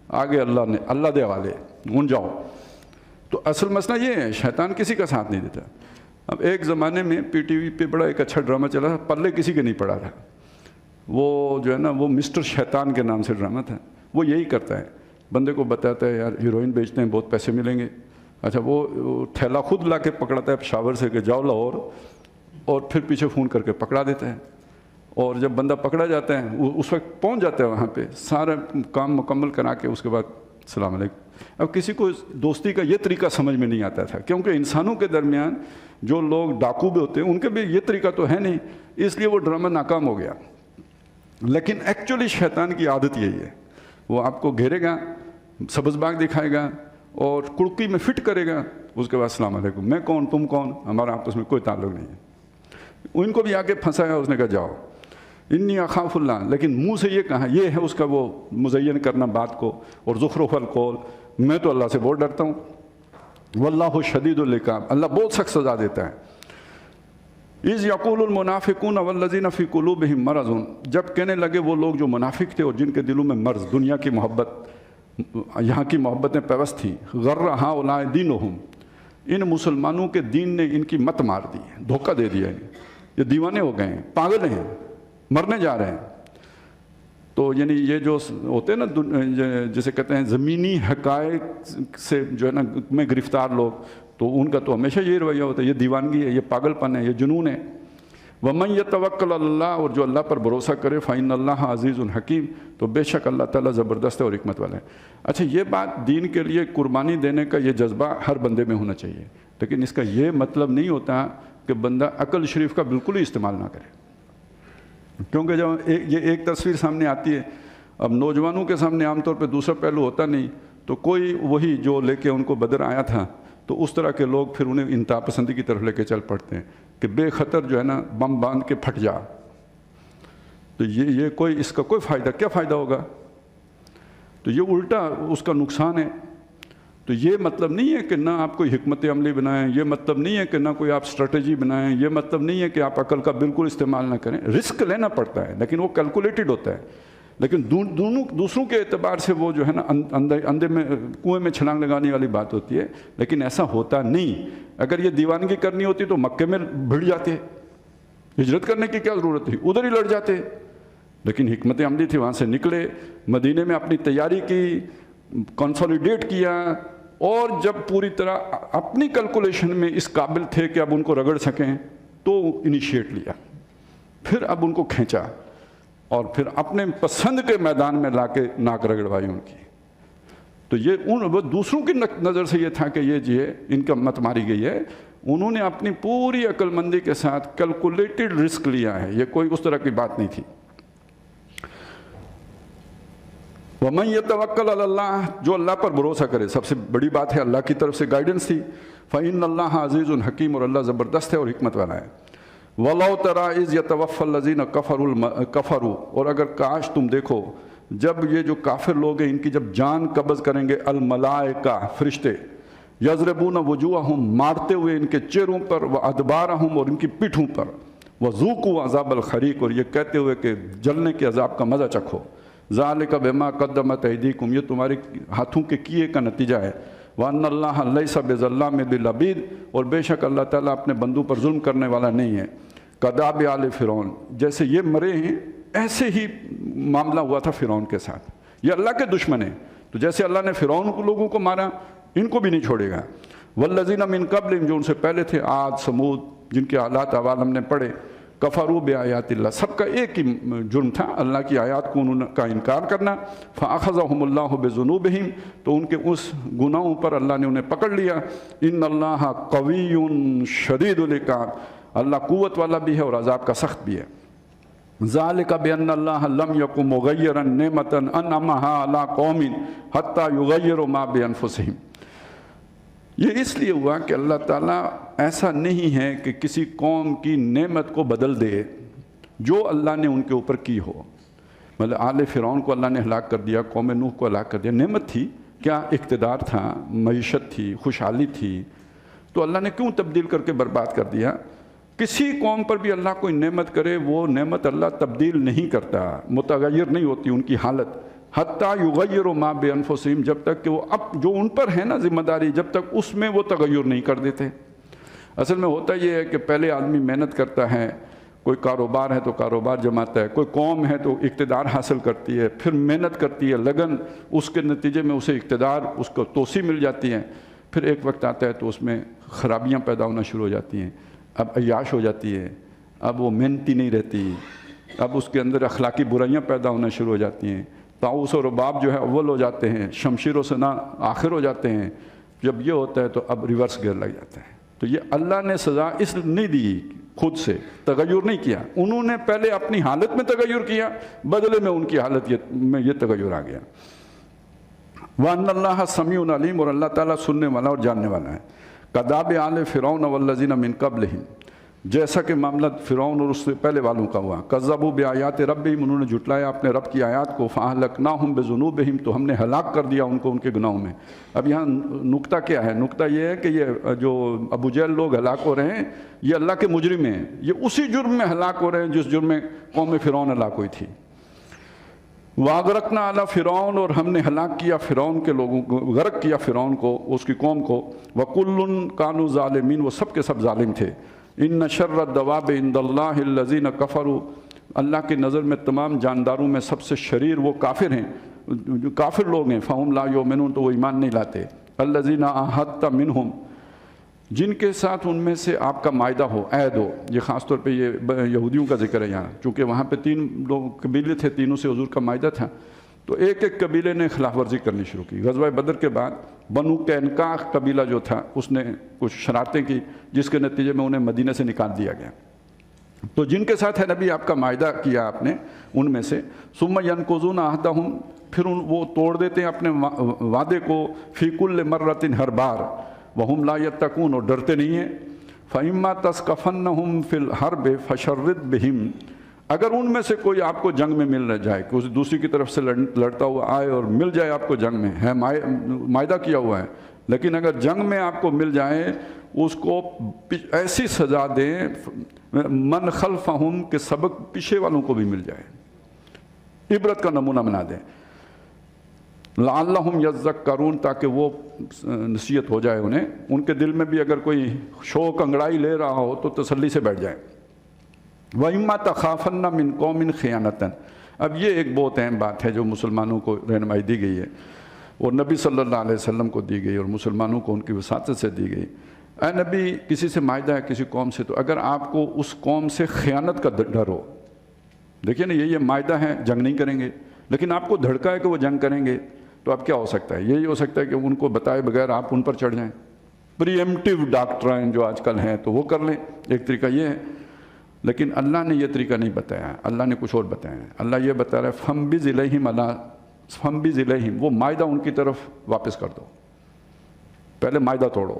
A: آگے اللہ دے والے ان جاؤ۔ تو اصل مسئلہ یہ ہے، شیطان کسی کا ساتھ نہیں دیتا۔ اب ایک زمانے میں پی ٹی وی پہ بڑا ایک اچھا ڈرامہ چلا تھا، پلے کسی کے نہیں پڑا تھا، وہ جو ہے نا وہ مسٹر شیطان کے نام سے ڈرامہ تھا۔ وہ یہی کرتا ہے، بندے کو بتاتا ہے یار ہیروئن بیچتے ہیں، بہت پیسے ملیں گے، اچھا وہ تھیلا خود لا کے پکڑاتا ہے پشاور سے کہ جاؤ لاہور، اور پھر پیچھے فون کر کے پکڑا دیتا ہے، اور جب بندہ پکڑا جاتا ہے اس وقت پہنچ جاتا ہے وہاں پہ، سارا کام مکمل کرا کے اس کے بعد السلام علیکم۔ اب کسی کو دوستی کا یہ طریقہ سمجھ میں نہیں آتا تھا، کیونکہ انسانوں کے درمیان جو لوگ ڈاکو بھی ہوتے ہیں ان کے بھی یہ طریقہ تو ہے نہیں، اس لیے وہ ڈرامہ ناکام ہو گیا۔ لیکن ایکچولی شیطان کی عادت یہی ہے، وہ آپ کو گھیرے گا، سبز باغ دکھائے گا اور کڑکی میں فٹ کرے گا، اس کے بعد السلام علیکم، میں کون تم کون، ہمارا آپس میں کوئی تعلق نہیں ہے۔ ان کو بھی آگے پھنسایا، اس نے کہا جاؤ انی اخاف اللہ، لیکن منہ سے یہ کہا، یہ ہے اس کا وہ مزین کرنا بات کو، اور زخرف القول، میں تو اللہ سے بہت ڈرتا ہوں، واللہ شدید العقاب، اللہ بہت سخت سزا دیتا ہے۔ اذ یقول المنافقون والذین فی قلوبہم مرض، جب کہنے لگے وہ لوگ جو منافق تھے اور جن کے دلوں میں مرض، دنیا کی محبت، یہاں کی محبتیں پیوست تھیں، غر ہؤلاء دینہم، ان مسلمانوں کے دین نے ان کی مت مار دی، دھوکہ دے دیا ہے، یہ دیوانے ہو گئے ہیں، پاگل ہیں، مرنے جا رہے ہیں۔ تو یعنی یہ جو ہوتے ہیں نا جسے کہتے ہیں زمینی حقائق سے جو ہے نا میں گرفتار لوگ، تو ان کا تو ہمیشہ یہ رویہ ہوتا ہے، یہ دیوانگی ہے، یہ پاگل پن ہے، یہ جنون ہے۔ وَمَن يَتَوَكَّلْ عَلَى اللَّهِ، اور جو اللہ پر بھروسہ کرے، فَإِنَّ اللَّهَ عَزِيزٌ حَكِيمٌ، تو بے شک اللہ تعالیٰ زبردست ہے اور حکمت والا ہے۔ اچھا یہ بات دین کے لیے قربانی دینے کا یہ جذبہ ہر بندے میں ہونا چاہیے، لیکن اس کا یہ مطلب نہیں ہوتا کہ بندہ عقل شریف کا بالکل ہی استعمال نہ کرے، کیونکہ جب یہ ایک تصویر سامنے آتی ہے، اب نوجوانوں کے سامنے عام طور پہ دوسرا پہلو ہوتا نہیں، تو کوئی وہی جو لے کے ان کو بدر آیا تھا، تو اس طرح کے لوگ پھر انہیں انتہا پسندی کی طرف لے کے چل پڑتے ہیں کہ بے خطر جو ہے نا بم باندھ کے پھٹ جا، تو یہ کوئی اس کا کوئی فائدہ، کیا فائدہ ہوگا؟ تو یہ الٹا اس کا نقصان ہے۔ تو یہ مطلب نہیں ہے کہ نہ آپ کوئی حکمت عملی بنائیں، یہ مطلب نہیں ہے کہ نہ کوئی آپ اسٹریٹجی بنائیں، یہ مطلب نہیں ہے کہ آپ عقل کا بالکل استعمال نہ کریں، رسک لینا پڑتا ہے لیکن وہ کیلکولیٹڈ ہوتا ہے، لیکن دوسروں کے اعتبار سے وہ جو ہے نا اندھے میں کنویں میں چھلانگ لگانے والی بات ہوتی ہے، لیکن ایسا ہوتا نہیں۔ اگر یہ دیوانگی کرنی ہوتی تو مکے میں بھیڑ جاتے، ہجرت کرنے کی کیا ضرورت تھی، ادھر ہی لڑ جاتے، لیکن حکمت عملی تھی، وہاں سے نکلے، مدینے میں اپنی تیاری کی، کنسولیڈیٹ کیا، اور جب پوری طرح اپنی کیلکولیشن میں اس قابل تھے کہ اب ان کو رگڑ سکیں تو انیشیٹ لیا، پھر اب ان کو کھینچا اور پھر اپنے پسند کے میدان میں لا کے ناک رگڑوائی ان کی۔ تو یہ وہ دوسروں کی نظر سے یہ تھا کہ یہ جی ہے ان کا مت ماری گئی ہے، انہوں نے اپنی پوری عقل مندی کے ساتھ کیلکولیٹڈ رسک لیا ہے، یہ کوئی اس طرح کی بات نہیں تھی۔ وَمَن يَتَوَكَّلْ عَلَى اللَّهِ، جو اللہ پر بھروسہ کرے، سب سے بڑی بات ہے اللہ کی طرف سے گائیڈنس تھی، فَإِنَّ اللَّهَ عَزِيزٌ حَكِيمٌ، اور اللہ زبردست ہے اور حکمت والا ہے۔ وَلَوْ تَرَىٰ إِذْ يَتَوَفَّى الَّذِينَ كَفَرُوا، اور اگر کاش تم دیکھو جب یہ جو کافر لوگ ہیں ان کی جب جان قبض کریں گے الملائکہ فرشتے یضربون وجوہہم مارتے ہوئے ان کے چہروں پر وادبارہم اور ان کی پیٹھوں پر وذوقوا عذاب الحریق اور یہ کہتے ہوئے کہ جلنے کے عذاب کا مزہ چکھو ذالک بما قدمت ایدیکم یہ تمہارے ہاتھوں کے کیے کا نتیجہ ہے وان اللہ لیس بظلام للعبید اور بے شک اللہ تعالیٰ اپنے بندوں پر ظلم کرنے والا نہیں ہے کداب آل فرعون جیسے یہ مرے ہیں ایسے ہی معاملہ ہوا تھا فرعون کے ساتھ یہ اللہ کے دشمن ہیں تو جیسے اللہ نے فرعون کو لوگوں کو مارا ان کو بھی نہیں چھوڑے گا والذین من قبلہم جو ان سے پہلے تھے عاد سمود جن کے حالات احوال ہم نے پڑھے کفروا بآیات اللہ سب کا ایک ہی جرم تھا اللہ کی آیات کو انہوں کا انکار کرنا فأخذہم اللہ بذنوبہم تو ان کے اس گناہوں پر اللہ نے انہیں پکڑ لیا ان اللہ قوی شدید العقاب اللہ قوت والا بھی ہے اور عذاب کا سخت بھی ہے ذالک بأن اللہ لم یک مغیرا نعمتا انعمہا علی قوم حتی یغیروا ما بانفسہم یہ اس لیے ہوا کہ اللہ تعالیٰ ایسا نہیں ہے کہ کسی قوم کی نعمت کو بدل دے جو اللہ نے ان کے اوپر کی ہو مطلب آل فرعون کو اللہ نے ہلاک کر دیا قوم نوح کو ہلاک کر دیا نعمت تھی کیا اقتدار تھا معیشت تھی خوشحالی تھی تو اللہ نے کیوں تبدیل کر کے برباد کر دیا کسی قوم پر بھی اللہ کوئی نعمت کرے وہ نعمت اللہ تبدیل نہیں کرتا متغیر نہیں ہوتی ان کی حالت حتیٰ یغیروا ما بانفسہم جب تک کہ وہ اب جو ان پر ہے نا ذمہ داری جب تک اس میں وہ تغیر نہیں کر دیتے اصل میں ہوتا یہ ہے کہ پہلے آدمی محنت کرتا ہے کوئی کاروبار ہے تو کاروبار جماتا ہے کوئی قوم ہے تو اقتدار حاصل کرتی ہے پھر محنت کرتی ہے لگن اس کے نتیجے میں اسے اقتدار اس کو توسیع مل جاتی ہے پھر ایک وقت آتا ہے تو اس میں خرابیاں پیدا ہونا شروع ہو جاتی ہیں اب عیاش ہو جاتی ہے اب وہ محنتی نہیں رہتی اب اس کے اندر اخلاقی برائیاں پیدا ہونا شروع ہو جاتی ہیں طاؤس و رباب جو ہے اول ہو جاتے ہیں شمشیر و سنا آخر ہو جاتے ہیں جب یہ ہوتا ہے تو اب ریورس گیئر لگ جاتا ہے تو یہ اللہ نے سزا اس نہیں دی خود سے تغیر نہیں کیا انہوں نے پہلے اپنی حالت میں تغیر کیا بدلے میں ان کی حالت میں یہ تغیر آ گیا وَأَنَّ اللَّهَ سَمِيعٌ عَلِيمٌ اور اللہ تعالیٰ سننے والا اور جاننے والا ہے کداب آل فرعون والذین من قبلہم جیسا کہ معاملہ فرعون اور اس سے پہلے والوں کا ہوا کذبوا بآیات ربہم انہوں نے جھٹلایا اپنے رب کی آیات کو فأہلکناہم بذنوبہم تو ہم نے ہلاک کر دیا ان کو ان کے گناہوں میں اب یہاں نکتہ کیا ہے نکتہ یہ ہے کہ یہ جو ابو جہل لوگ ہلاک ہو رہے ہیں یہ اللہ کے مجرم ہیں یہ اسی جرم میں ہلاک ہو رہے ہیں جس جرم میں قوم فرعون ہلاک ہوئی تھی وَأَغْرَقْنَا عَلَى فِرْعَوْنَ اور ہم نے ہلاک کیا فرعون کے لوگوں کو غرق کیا فرعون کو اس کی قوم کو وَكُلٌّ كَانُوا ظَالِمِينَ وہ سب کے سب ظالم تھے ان شر الدواب عند اللہ الذین کفروا اللہ کی نظر میں تمام جانداروں میں سب سے شریر وہ کافر ہیں جو کافر لوگ ہیں فہم لا یؤمنون تو وہ ایمان نہیں لاتے الذین عاہدت منہم جن کے ساتھ ان میں سے آپ کا معاہدہ ہو عہد ہو یہ خاص طور پہ یہ یہودیوں کا ذکر ہے یہاں چونکہ وہاں پہ 3 لوگ قبیلے تھے تینوں سے حضور کا معاہدہ تھا تو ایک ایک قبیلے نے خلاف ورزی کرنی شروع کی غزوہ بدر کے بعد بنو قینقاع قبیلہ جو تھا اس نے کچھ شرارتیں کی جس کے نتیجے میں انہیں مدینہ سے نکال دیا گیا تو جن کے ساتھ ہے نبی آپ کا معاہدہ کیا آپ نے ان میں سے ثم ینقضون عہدہم پھر وہ توڑ دیتے ہیں اپنے وعدے کو فی کل مرۃ ہر بار وہم لا یتقون اور ڈرتے نہیں ہیں فإما تثقفنہم فی الحرب فشرد بہم اگر ان میں سے کوئی آپ کو جنگ میں مل جائے کہ دوسری کی طرف سے لڑتا ہوا آئے اور مل جائے آپ کو جنگ میں ہے معاہدہ کیا ہوا ہے لیکن اگر جنگ میں آپ کو مل جائے اس کو ایسی سزا دیں من خلفہم کہ سبق پیچھے والوں کو بھی مل جائے عبرت کا نمونہ بنا دیں لعلہم یذکرون تاکہ وہ نصیحت ہو جائے انہیں ان کے دل میں بھی اگر کوئی شوق انگڑائی لے رہا ہو تو تسلی سے بیٹھ جائے وَإِمَّا تَخَافَنَّ مِن قَوْمٍ خِيَانَةً اب یہ ایک بہت اہم بات ہے جو مسلمانوں کو رہنمائی دی گئی ہے اور نبی صلی اللہ علیہ وسلم کو دی گئی اور مسلمانوں کو ان کی وساطت سے دی گئی اے نبی کسی سے معاہدہ ہے کسی قوم سے تو اگر آپ کو اس قوم سے خیانت کا ڈر ہو دیکھیے نا یہ معاہدہ ہے جنگ نہیں کریں گے لیکن آپ کو دھڑکا ہے کہ وہ جنگ کریں گے تو اب کیا ہو سکتا ہے یہی ہو سکتا ہے کہ ان کو بتائے بغیر آپ ان پر چڑھ جائیں پری ایمپٹیو ڈاکٹرائن جو آج کل ہیں تو وہ کر لیں ایک طریقہ یہ ہے لیکن اللہ نے یہ طریقہ نہیں بتایا اللہ نے کچھ اور بتایا ہے اللہ یہ بتا رہا ہے فَمْبِزْ إِلَيْهِمْ وہ معاہدہ ان کی طرف واپس کر دو پہلے معاہدہ توڑو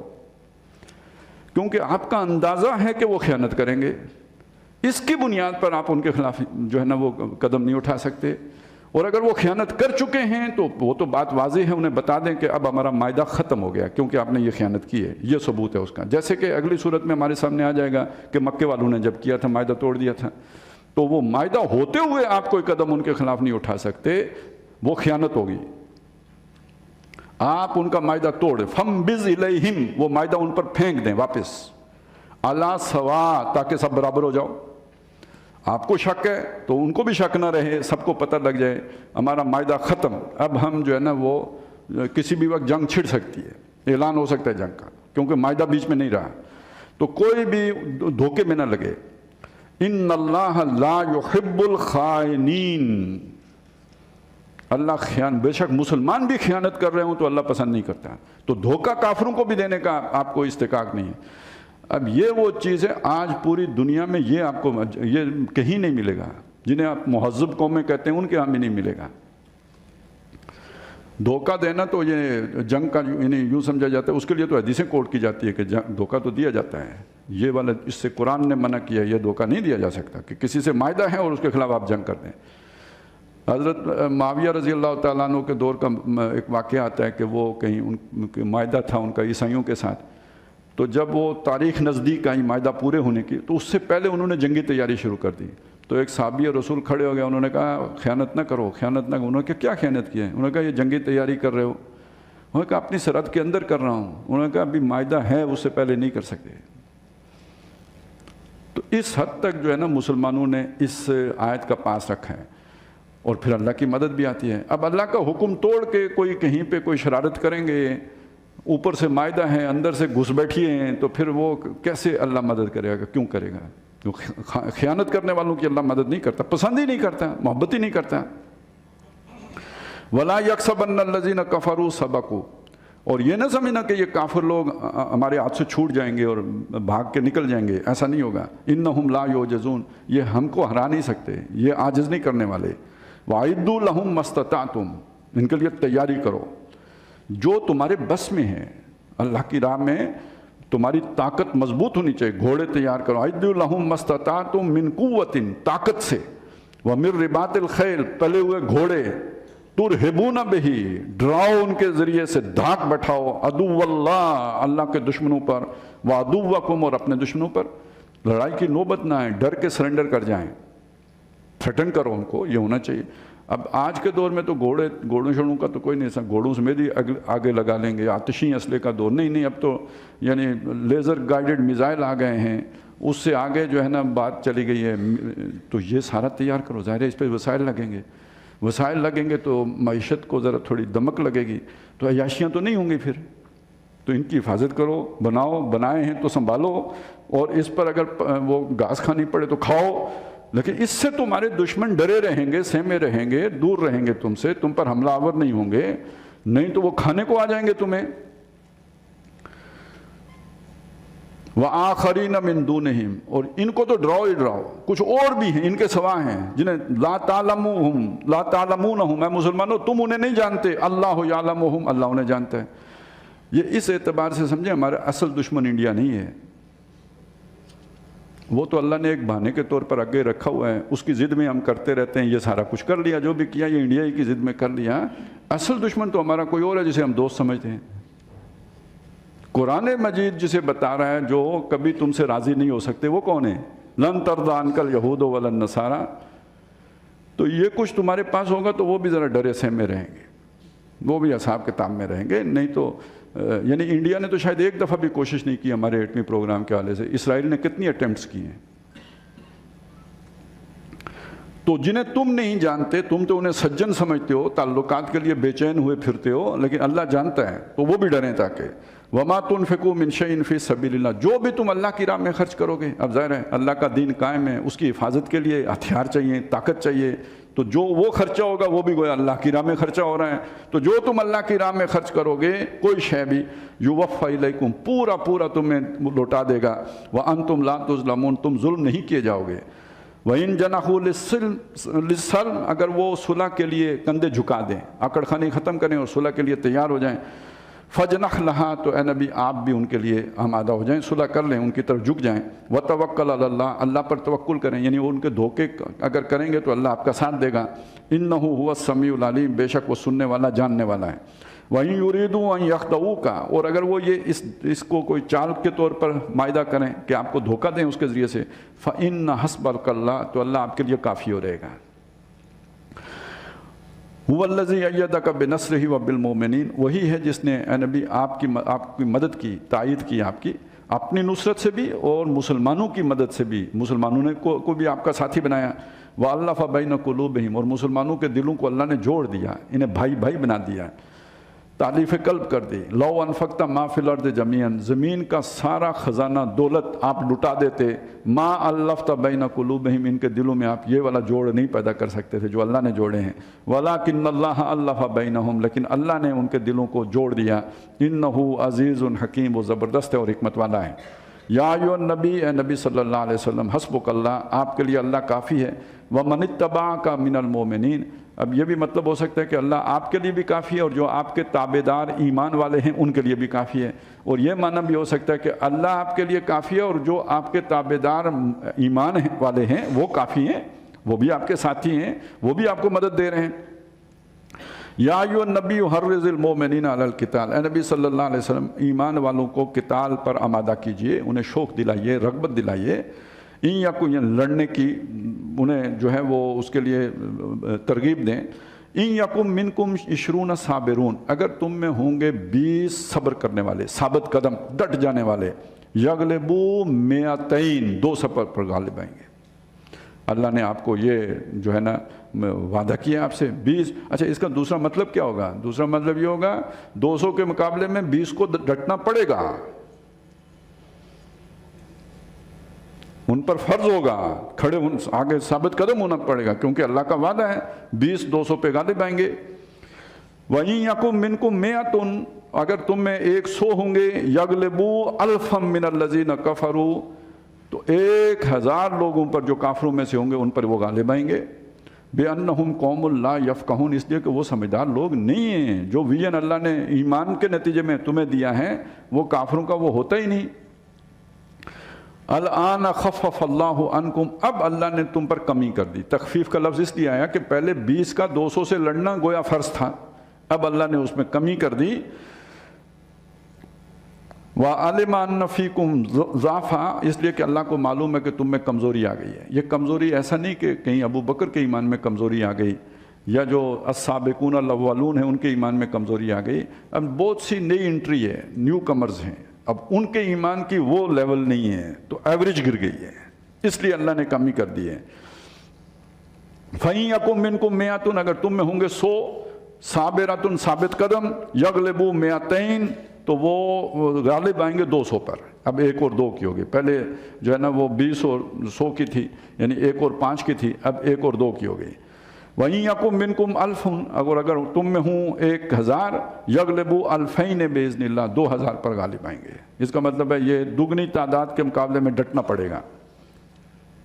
A: کیونکہ آپ کا اندازہ ہے کہ وہ خیانت کریں گے اس کی بنیاد پر آپ ان کے خلاف جو ہے نا وہ قدم نہیں اٹھا سکتے اور اگر وہ خیانت کر چکے ہیں تو وہ تو بات واضح ہے، انہیں بتا دیں کہ اب ہمارا معاہدہ ختم ہو گیا کیونکہ آپ نے یہ خیانت کی ہے، یہ ثبوت ہے اس کا۔ جیسے کہ اگلی صورت میں ہمارے سامنے آ جائے گا کہ مکے والوں نے جب کیا تھا معاہدہ توڑ دیا تھا، تو وہ معاہدہ ہوتے ہوئے آپ کوئی قدم ان کے خلاف نہیں اٹھا سکتے، وہ خیانت ہوگی۔ آپ ان کا معاہدہ توڑ فَمْبِزْ إِلَيْهِمْ، وہ معاہدہ ان پر پھینک دیں واپس، عَلَىٰ سَوَاءٍ، تاکہ سب برابر ہو جاؤ۔ آپ کو شک ہے تو ان کو بھی شک نہ رہے، سب کو پتہ لگ جائے ہمارا معاہدہ ختم، اب ہم جو ہے نا وہ کسی بھی وقت جنگ چھڑ سکتی ہے، اعلان ہو سکتا ہے جنگ کا، کیونکہ معاہدہ بیچ میں نہیں رہا، تو کوئی بھی دھوکے میں نہ لگے۔ ان اللہ لا يحب الخائنین، اللہ بے شک مسلمان بھی خیانت کر رہے ہوں تو اللہ پسند نہیں کرتا، تو دھوکہ کافروں کو بھی دینے کا آپ کو استحقاق نہیں ہے۔ اب یہ وہ چیز ہے آج پوری دنیا میں یہ آپ کو یہ کہیں نہیں ملے گا، جنہیں آپ مہذب قومیں کہتے ہیں ان کے ہاں بھی نہیں ملے گا۔ دھوکہ دینا تو یہ جنگ کا یعنی یوں سمجھا جاتا ہے، اس کے لیے تو حدیثیں کوٹ کی جاتی ہے کہ دھوکہ تو دیا جاتا ہے، یہ والا اس سے قرآن نے منع کیا، یہ دھوکہ نہیں دیا جا سکتا کہ کسی سے معاہدہ ہے اور اس کے خلاف آپ جنگ کر دیں۔ حضرت معاویہ رضی اللہ تعالیٰ عنہ کے دور کا ایک واقعہ آتا ہے کہ وہ کہیں ان کے معاہدہ تھا ان کا عیسائیوں کے ساتھ، تو جب وہ تاریخ نزدیک آئی معاہدہ پورے ہونے کی تو اس سے پہلے انہوں نے جنگی تیاری شروع کر دی، تو ایک صحابی رسول کھڑے ہو گئے، انہوں نے کہا خیانت نہ کرو، خیانت نہ کرو۔ انہوں نے کہا کیا خیانت کی ہے؟ انہوں نے کہا یہ جنگی تیاری کر رہے ہو۔ انہوں نے کہا اپنی سرحد کے اندر کر رہا ہوں۔ انہوں نے کہا ابھی معاہدہ ہے، اس سے پہلے نہیں کر سکتے۔ تو اس حد تک جو ہے نا مسلمانوں نے اس آیت کا پاس رکھا ہے، اور پھر اللہ کی مدد بھی آتی ہے۔ اب اللہ کا حکم توڑ کے کوئی کہیں پہ کوئی شرارت کریں گے، اوپر سے معاہدہ ہے اندر سے گھس بیٹھیے ہیں، تو پھر وہ کیسے اللہ مدد کرے گا؟ کیوں کرے گا؟ خیانت کرنے والوں کی اللہ مدد نہیں کرتا، پسند ہی نہیں کرتا، محبت ہی نہیں کرتا۔ وَلَا يَحْسَبَنَّ الَّذِينَ كَفَرُوا سَبَقُوا، اور یہ نہ سمجھنا کہ یہ کافر لوگ ہمارے ہاتھ سے چھوٹ جائیں گے اور بھاگ کے نکل جائیں گے، ایسا نہیں ہوگا۔ إِنَّهُمْ لَا يُعْجِزُونَ، یہ ہم کو ہرا نہیں سکتے، یہ عاجز نہیں کرنے والے۔ وَأَعِدُّوا لَهُم مَّا اسْتَطَعْتُمْ، ان کے لیے تیاری کرو جو تمہارے بس میں ہے، اللہ کی راہ میں تمہاری طاقت مضبوط ہونی چاہیے، گھوڑے تیار کرو۔ اعدوا لهم ما استطعتم من قوت، طاقت سے، ومن رباط الخیل، پلے ہوئے گھوڑے، ترہبون بہ، ڈراؤ ان کے ذریعے سے، دھاک بٹھاؤ، عدو اللہ، اللہ کے دشمنوں پر، وعدوکم، اور اپنے دشمنوں پر۔ لڑائی کی نوبت نہ آئے، ڈر کے سرنڈر کر جائیں، تھریٹن کرو ان کو، یہ ہونا چاہیے۔ اب آج کے دور میں تو گھوڑوں شوڑوں کا تو کوئی نہیں، گھوڑوں سے میری آگے لگا لیں گے، آتشی اسلحے کا دور نہیں، اب تو یعنی لیزر گائیڈڈ میزائل آ گئے ہیں، اس سے آگے جو ہے نا بات چلی گئی ہے، تو یہ سارا تیار کرو، ظاہر ہے اس پہ وسائل لگیں گے تو معیشت کو ذرا تھوڑی دمک لگے گی، تو عیاشیاں تو نہیں ہوں گی پھر، تو ان کی حفاظت کرو، بنائے ہیں تو سنبھالو، اور اس پر اگر وہ گھاس کھانی پڑے تو کھاؤ، لیکن اس سے تمہارے دشمن ڈرے رہیں گے، سہمے رہیں گے، دور رہیں گے تم سے، تم پر حملہ آور نہیں ہوں گے، نہیں تو وہ کھانے کو آ جائیں گے تمہیں۔ وَآخَرِينَ مِن دُونِهِمْ، اور ان کو تو ڈراؤ ہی ڈراؤ، کچھ اور بھی ہیں ان کے سوا ہیں جنہیں لا تعلمونہم، اے مسلمانوں تم انہیں نہیں جانتے، اللہ یعلمہم، اللہ انہیں جانتا ہے۔ یہ اس اعتبار سے سمجھیں ہمارا اصل دشمن انڈیا نہیں ہے، وہ تو اللہ نے ایک بہانے کے طور پر آگے رکھا ہوا ہے، اس کی ضد میں ہم کرتے رہتے ہیں، یہ سارا کچھ کر لیا، جو بھی کیا یہ انڈیا ہی کی ضد میں کر لیا۔ اصل دشمن تو ہمارا کوئی اور ہے جسے ہم دوست سمجھتے ہیں۔ قرآن مجید جسے بتا رہا ہے جو کبھی تم سے راضی نہیں ہو سکتے، وہ کون ہے؟ لن ترضی عنک الیہود ولا النصارى، تو یہ کچھ تمہارے پاس ہوگا تو وہ بھی ذرا ڈرے سہمے رہیں گے، وہ بھی اصحاب کتاب میں رہیں گے، نہیں تو یعنی انڈیا نے تو شاید ایک دفعہ بھی کوشش نہیں کی ہمارے ایٹمی پروگرام کے حوالے سے، اسرائیل نے کتنی اٹیمپٹس کی ہیں۔ تو جنہیں تم نہیں جانتے، تم تو انہیں سجن سمجھتے ہو، تعلقات کے لیے بے چین ہوئے پھرتے ہو، لیکن اللہ جانتا ہے تو وہ بھی ڈریں تاکہ وَمَا تُنْفِقُوا مِنْ شَيْءٍ فِي سَبِيلِ اللَّهِ، جو بھی تم اللہ کی راہ میں خرچ کرو گے، اب ظاہر ہے اللہ کا دین قائم ہے، اس کی حفاظت کے لیے ہتھیار چاہیے، طاقت چاہیے، تو جو وہ خرچہ ہوگا وہ بھی گویا اللہ کی راہ میں خرچہ ہو رہا ہے، تو جو تم اللہ کی راہ میں خرچ کرو گے کوئی شے بھی، یوفی الیکم، پورا تمہیں لوٹا دے گا، وانتم لا تظلمون، تم ظلم نہیں کیے جاؤ گے۔ وَإِن جَنَحُوا لِلسَّلْمِ، اگر وہ صلح کے لیے کندھے جھکا دیں، آکڑ خانی ختم کریں اور صلح کے لیے تیار ہو جائیں، فجنح لہا، تو اے نبی آپ بھی ان کے لیے آمادہ ہو جائیں، صلح کر لیں، ان کی طرف جھک جائیں۔ وتوکل علی اللہ، اللہ پر توکل کریں، یعنی وہ ان کے دھوکے اگر کریں گے تو اللہ آپ کا ساتھ دے گا۔ انہ هو السمیع العلیم، بے شک وہ سننے والا جاننے والا ہے۔ وَإِن يُرِيدُوا أَن يَخْدَعُوكَ، اور اگر وہ یہ اس کو کوئی چال کے طور پر مائدہ کریں کہ آپ کو دھوکہ دیں اس کے ذریعے سے، فَإِنَّ حَسْبَكَ اللَّهُ، تو اللہ آپ کے لیے کافی ہو رہے گا۔ هُوَ الَّذِي أَيَّدَكَ بِنَصْرِهِ وَبِالْمُؤْمِنِينَ، وہی ہے جس نے اے نبی آپ کی مدد کی، تائید کی آپ کی، اپنی نصرت سے بھی اور مسلمانوں کی مدد سے بھی، مسلمانوں نے کو بھی آپ کا ساتھی بنایا۔ وَأَلَّفَ بَيْنَ قُلُوبِهِمْ، اور مسلمانوں کے دلوں کو اللہ نے جوڑ دیا، انہیں بھائی بھائی بنا دیا، تالیف قلب کر دی۔ لو انفقت ما فی الارض جمیعا، زمین کا سارا خزانہ دولت آپ لٹا دیتے، ما الفت بین قلوبہم، ان کے دلوں میں آپ یہ والا جوڑ نہیں پیدا کر سکتے تھے جو اللہ نے جوڑے ہیں۔ ولکن اللہ الف بینہم، لیکن اللہ نے ان کے دلوں کو جوڑ دیا۔ انہ عزیز حکیم، وہ زبردست ہے اور حکمت والا ہے۔ یا ایھا النبی، اے نبی صلی اللہ علیہ وسلم، حسبک اللہ، آپ کے لیے اللہ کافی ہے۔ ومن اتبعک من المؤمنین، اب یہ بھی مطلب ہو سکتا ہے کہ اللہ آپ کے لیے بھی کافی ہے اور جو آپ کے تابعدار ایمان والے ہیں ان کے لیے بھی کافی ہے، اور یہ معنی بھی ہو سکتا ہے کہ اللہ آپ کے لیے کافی ہے اور جو آپ کے تابعدار ایمان والے ہیں وہ کافی ہیں، وہ بھی آپ کے ساتھی ہیں، وہ بھی آپ کو مدد دے رہے ہیں۔ یا ایھا النبی حرض المؤمنین علی القتال، اے نبی صلی اللہ علیہ وسلم ایمان والوں کو قتال پر آمادہ کیجئے، انہیں شوق دلائیے، رغبت دلائیے، ان یا کوئی لڑنے کی انہیں جو ہے وہ اس کے لیے ترغیب دیں۔ ان یکم منکم 20 صابرون، اگر تم میں ہوں گے 20 صبر کرنے والے، ثابت قدم، ڈٹ جانے والے، یغلبو 200، 200 پر غالب آئیں گے۔ اللہ نے آپ کو یہ جو ہے نا وعدہ کیا آپ سے 20۔ اچھا، اس کا دوسرا مطلب کیا ہوگا؟ دوسرا مطلب یہ ہوگا 200 کے مقابلے میں 20 کو ڈٹنا پڑے گا، ان پر فرض ہوگا، کھڑے آگے ثابت قدم ہونا پڑے گا، کیونکہ اللہ کا وعدہ ہے 20 200 پہ غالب آئیں گے۔ وَإِن يَكُن مِّنكُم مِّائَةٌ، اگر تم میں 100 ہوں گے، يَغْلِبُوا أَلْفًا مِّنَ الَّذِينَ كَفَرُوا، تو 1000 لوگوں پر جو کافروں میں سے ہوں گے ان پر وہ غالب آئیں گے۔ بِأَنَّهُمْ قَوْمٌ لَا يَفْقَهُونَ، اس لیے کہ وہ سمجھدار لوگ نہیں ہیں، جو ویژن اللہ نے ایمان کے نتیجے میں تمہیں دیا ہے وہ کافروں کا وہ ہوتا ہی نہیں۔ الآن خفف اللہ عنکم، اب اللہ نے تم پر کمی کر دی۔ تخفیف کا لفظ اس لیے آیا کہ پہلے 20 کا 200 سے لڑنا گویا فرض تھا، اب اللہ نے اس میں کمی کر دی۔ وَعَلِمَ أَنَّ فِيكُمْ ضَعْفًا، اس لیے کہ اللہ کو معلوم ہے کہ تم میں کمزوری آ گئی ہے۔ یہ کمزوری ایسا نہیں کہ کہیں ابو بکر کے ایمان میں کمزوری آ گئی یا جو السابقون الاولون ہیں ان کے ایمان میں کمزوری آ گئی۔ اب بہت سی نئی انٹری ہے، نیو کمرز ہیں، اب ان کے ایمان کی وہ لیول نہیں ہے تو ایوریج گر گئی ہے، اس لیے اللہ نے کمی کر دی ہے۔ فَإِن يَكُن مِّنكُم مِّائَةٌ، اگر تم میں ہوں گے 100 صابرۃ، ثابت قدم، يَغْلِبُوا 200، تو وہ غالب آئیں گے 200 پر۔ اب 1 اور 2 کی ہوگی، پہلے جو ہے نا وہ 20 اور 100 کی تھی، یعنی 1 اور 5 کی تھی، اب 1 اور 2 کی ہوگی۔ وَإِن يَكُن مِّنكُمْ أَلْفٌ، اگر تم میں ہوں 1000، يَغْلِبُوا 2000 بِإِذْنِ اللَّهِ، 2000 پر غالب آئیں گے۔ اس کا مطلب ہے یہ دگنی تعداد کے مقابلے میں ڈٹنا پڑے گا۔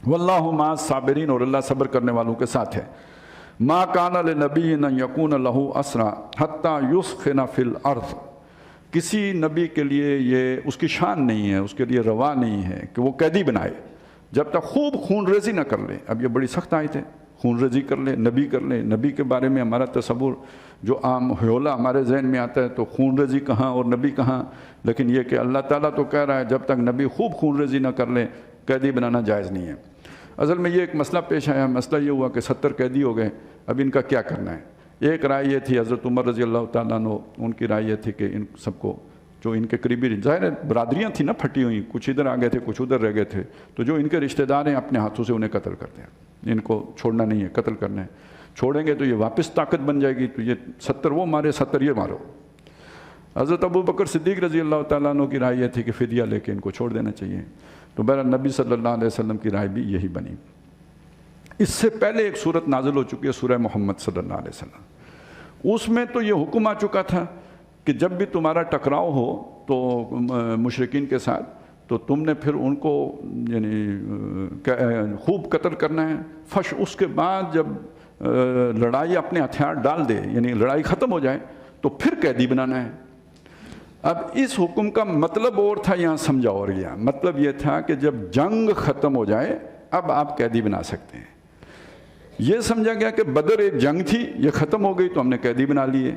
A: وَاللَّهُ مَعَ الصَّابِرِينَ، اور اللہ صبر کرنے والوں کے ساتھ ہے۔ مَا كَانَ لِنَبِيٍّ أَن يَكُونَ لَهُ أَسْرَىٰ حَتَّىٰ يُثْخِنَ فِي الْأَرْضِ، کسی نبی کے لیے یہ اس کی شان نہیں ہے، اس کے لیے روا نہیں ہے کہ وہ قیدی بنائے جب تک خوب خون ریزی نہ کر لے۔ اب یہ بڑی سخت آیت ہے، خون ریزی کر لے، نبی کر لے۔ نبی کے بارے میں ہمارا تصور جو عام حیولہ ہمارے ذہن میں آتا ہے تو خون ریزی کہاں اور نبی کہاں، لیکن یہ کہ اللہ تعالیٰ تو کہہ رہا ہے جب تک نبی خوب خون ریزی نہ کر لے قیدی بنانا جائز نہیں ہے۔ اصل میں یہ ایک مسئلہ پیش آیا، مسئلہ یہ ہوا کہ 70 قیدی ہو گئے، اب ان کا کیا کرنا ہے۔ ایک رائے یہ تھی، حضرت عمر رضی اللہ تعالیٰ عنہ ان کی رائے یہ تھی کہ ان سب کو جو ان کے قریبی، ظاہر برادریاں تھیں نا پھٹی ہوئی، کچھ ادھر آ گئے تھے کچھ ادھر رہ گئے تھے، تو جو ان کے رشتہ دار ہیں اپنے ہاتھوں سے انہیں قتل کرتے ہیں، ان کو چھوڑنا نہیں ہے، قتل کرنا ہے۔ چھوڑیں گے تو یہ واپس طاقت بن جائے گی، تو یہ 70 وہ مارے 70 یہ مارو۔ حضرت ابو بکر صدیق رضی اللہ تعالیٰ عنہ کی رائے یہ تھی کہ فدیہ لے کے ان کو چھوڑ دینا چاہیے، تو بہرحال نبی صلی اللہ علیہ وسلم کی رائے بھی یہی بنی۔ اس سے پہلے ایک صورت نازل ہو چکی ہے، سورہ محمد صلی اللہ علیہ وسلم، اس میں تو یہ حکم آ چکا تھا کہ جب بھی تمہارا ٹکراؤ ہو تو مشرکین کے ساتھ، تو تم نے پھر ان کو یعنی خوب قتل کرنا ہے۔ اس کے بعد جب لڑائی اپنے ہتھیار ڈال دے، یعنی لڑائی ختم ہو جائے، تو پھر قیدی بنانا ہے۔ اب اس حکم کا مطلب اور تھا، یہاں سمجھا اور گیا۔ مطلب یہ تھا کہ جب جنگ ختم ہو جائے اب آپ قیدی بنا سکتے ہیں۔ یہ سمجھا گیا کہ بدر ایک جنگ تھی، یہ ختم ہو گئی تو ہم نے قیدی بنا لیے،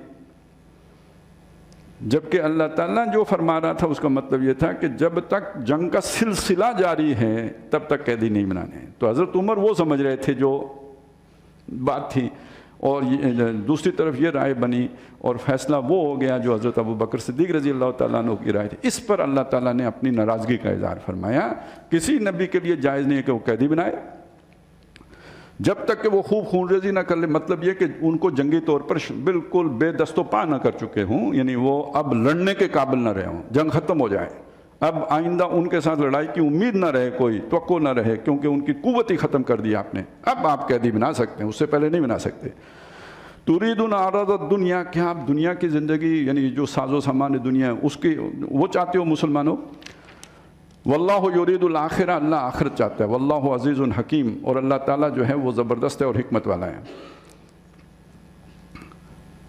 A: جبکہ اللہ تعالیٰ جو فرما رہا تھا اس کا مطلب یہ تھا کہ جب تک جنگ کا سلسلہ جاری ہے تب تک قیدی نہیں بنانے ہیں۔ تو حضرت عمر وہ سمجھ رہے تھے جو بات تھی، اور دوسری طرف یہ رائے بنی اور فیصلہ وہ ہو گیا جو حضرت ابو بکر صدیق رضی اللہ تعالیٰ عنہ کی رائے تھی۔ اس پر اللہ تعالیٰ نے اپنی ناراضگی کا اظہار فرمایا، کسی نبی کے لیے جائز نہیں ہے کہ وہ قیدی بنائے جب تک کہ وہ خوب خون ریزی نہ کر لے۔ مطلب یہ کہ ان کو جنگی طور پر بالکل بے دست و پا نہ کر چکے ہوں، یعنی وہ اب لڑنے کے قابل نہ رہے ہوں، جنگ ختم ہو جائے، اب آئندہ ان کے ساتھ لڑائی کی امید نہ رہے، کوئی توقع نہ رہے، کیونکہ ان کی قوت ہی ختم کر دی آپ نے۔ اب آپ قیدی بنا سکتے ہیں، اس سے پہلے نہیں بنا سکتے۔ تریدون عرض الدنیا، کیا آپ دنیا کی زندگی یعنی جو ساز و سامان دنیا ہے اس کی وہ چاہتے ہو مسلمانوں؟ واللہ یرید الآخرہ، اللہ آخرت چاہتا ہے۔ واللہ عزیز حکیم، اور اللہ تعالیٰ جو ہے وہ زبردست ہے اور حکمت والا ہے۔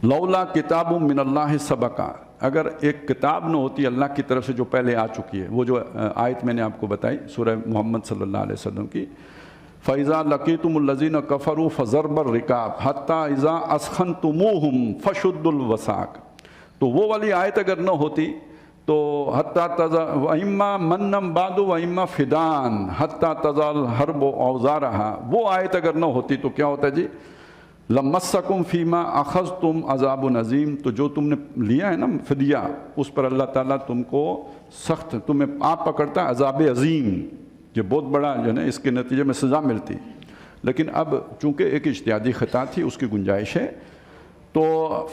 A: لولا کتاب من اللہ سبقا، اگر ایک کتاب نہ ہوتی اللہ کی طرف سے جو پہلے آ چکی ہے، وہ جو آیت میں نے آپ کو بتائی سورہ محمد صلی اللہ علیہ وسلم کی، فَإِذَا لَقِيتُمُ الَّذِينَ كَفَرُوا فَضَرْبَ الرِّقَابِ حَتَّى إِذَا أَثْخَنْتُمُوهُمْ فَشُدُّوا الْوَثَاقَ، تو وہ والی آیت اگر نہ ہوتی تو حتیٰ وَإِمَّا مَنًّا بَعْدُ وَإِمَّا فِدَانٍ حَتَّى تَضَعَ الْحَرْبُ أَوْزَارَهَا، وہ آیت اگر نہ ہوتی تو کیا ہوتا جی؟ لَمَسَّكُمْ فِي مَا أَخَذْتُمْ عَذَابٌ عَظِيمٌ، تو جو تم نے لیا ہے نا فدیہ، اس پر اللہ تعالیٰ تم کو سخت تمہیں آپ پکڑتا ہے عذاب عظیم، یہ بہت بڑا جو ہے نا اس کے نتیجے میں سزا ملتی۔ لیکن اب چونکہ ایک اجتہادی خطا تھی، اس کی گنجائش ہے، تو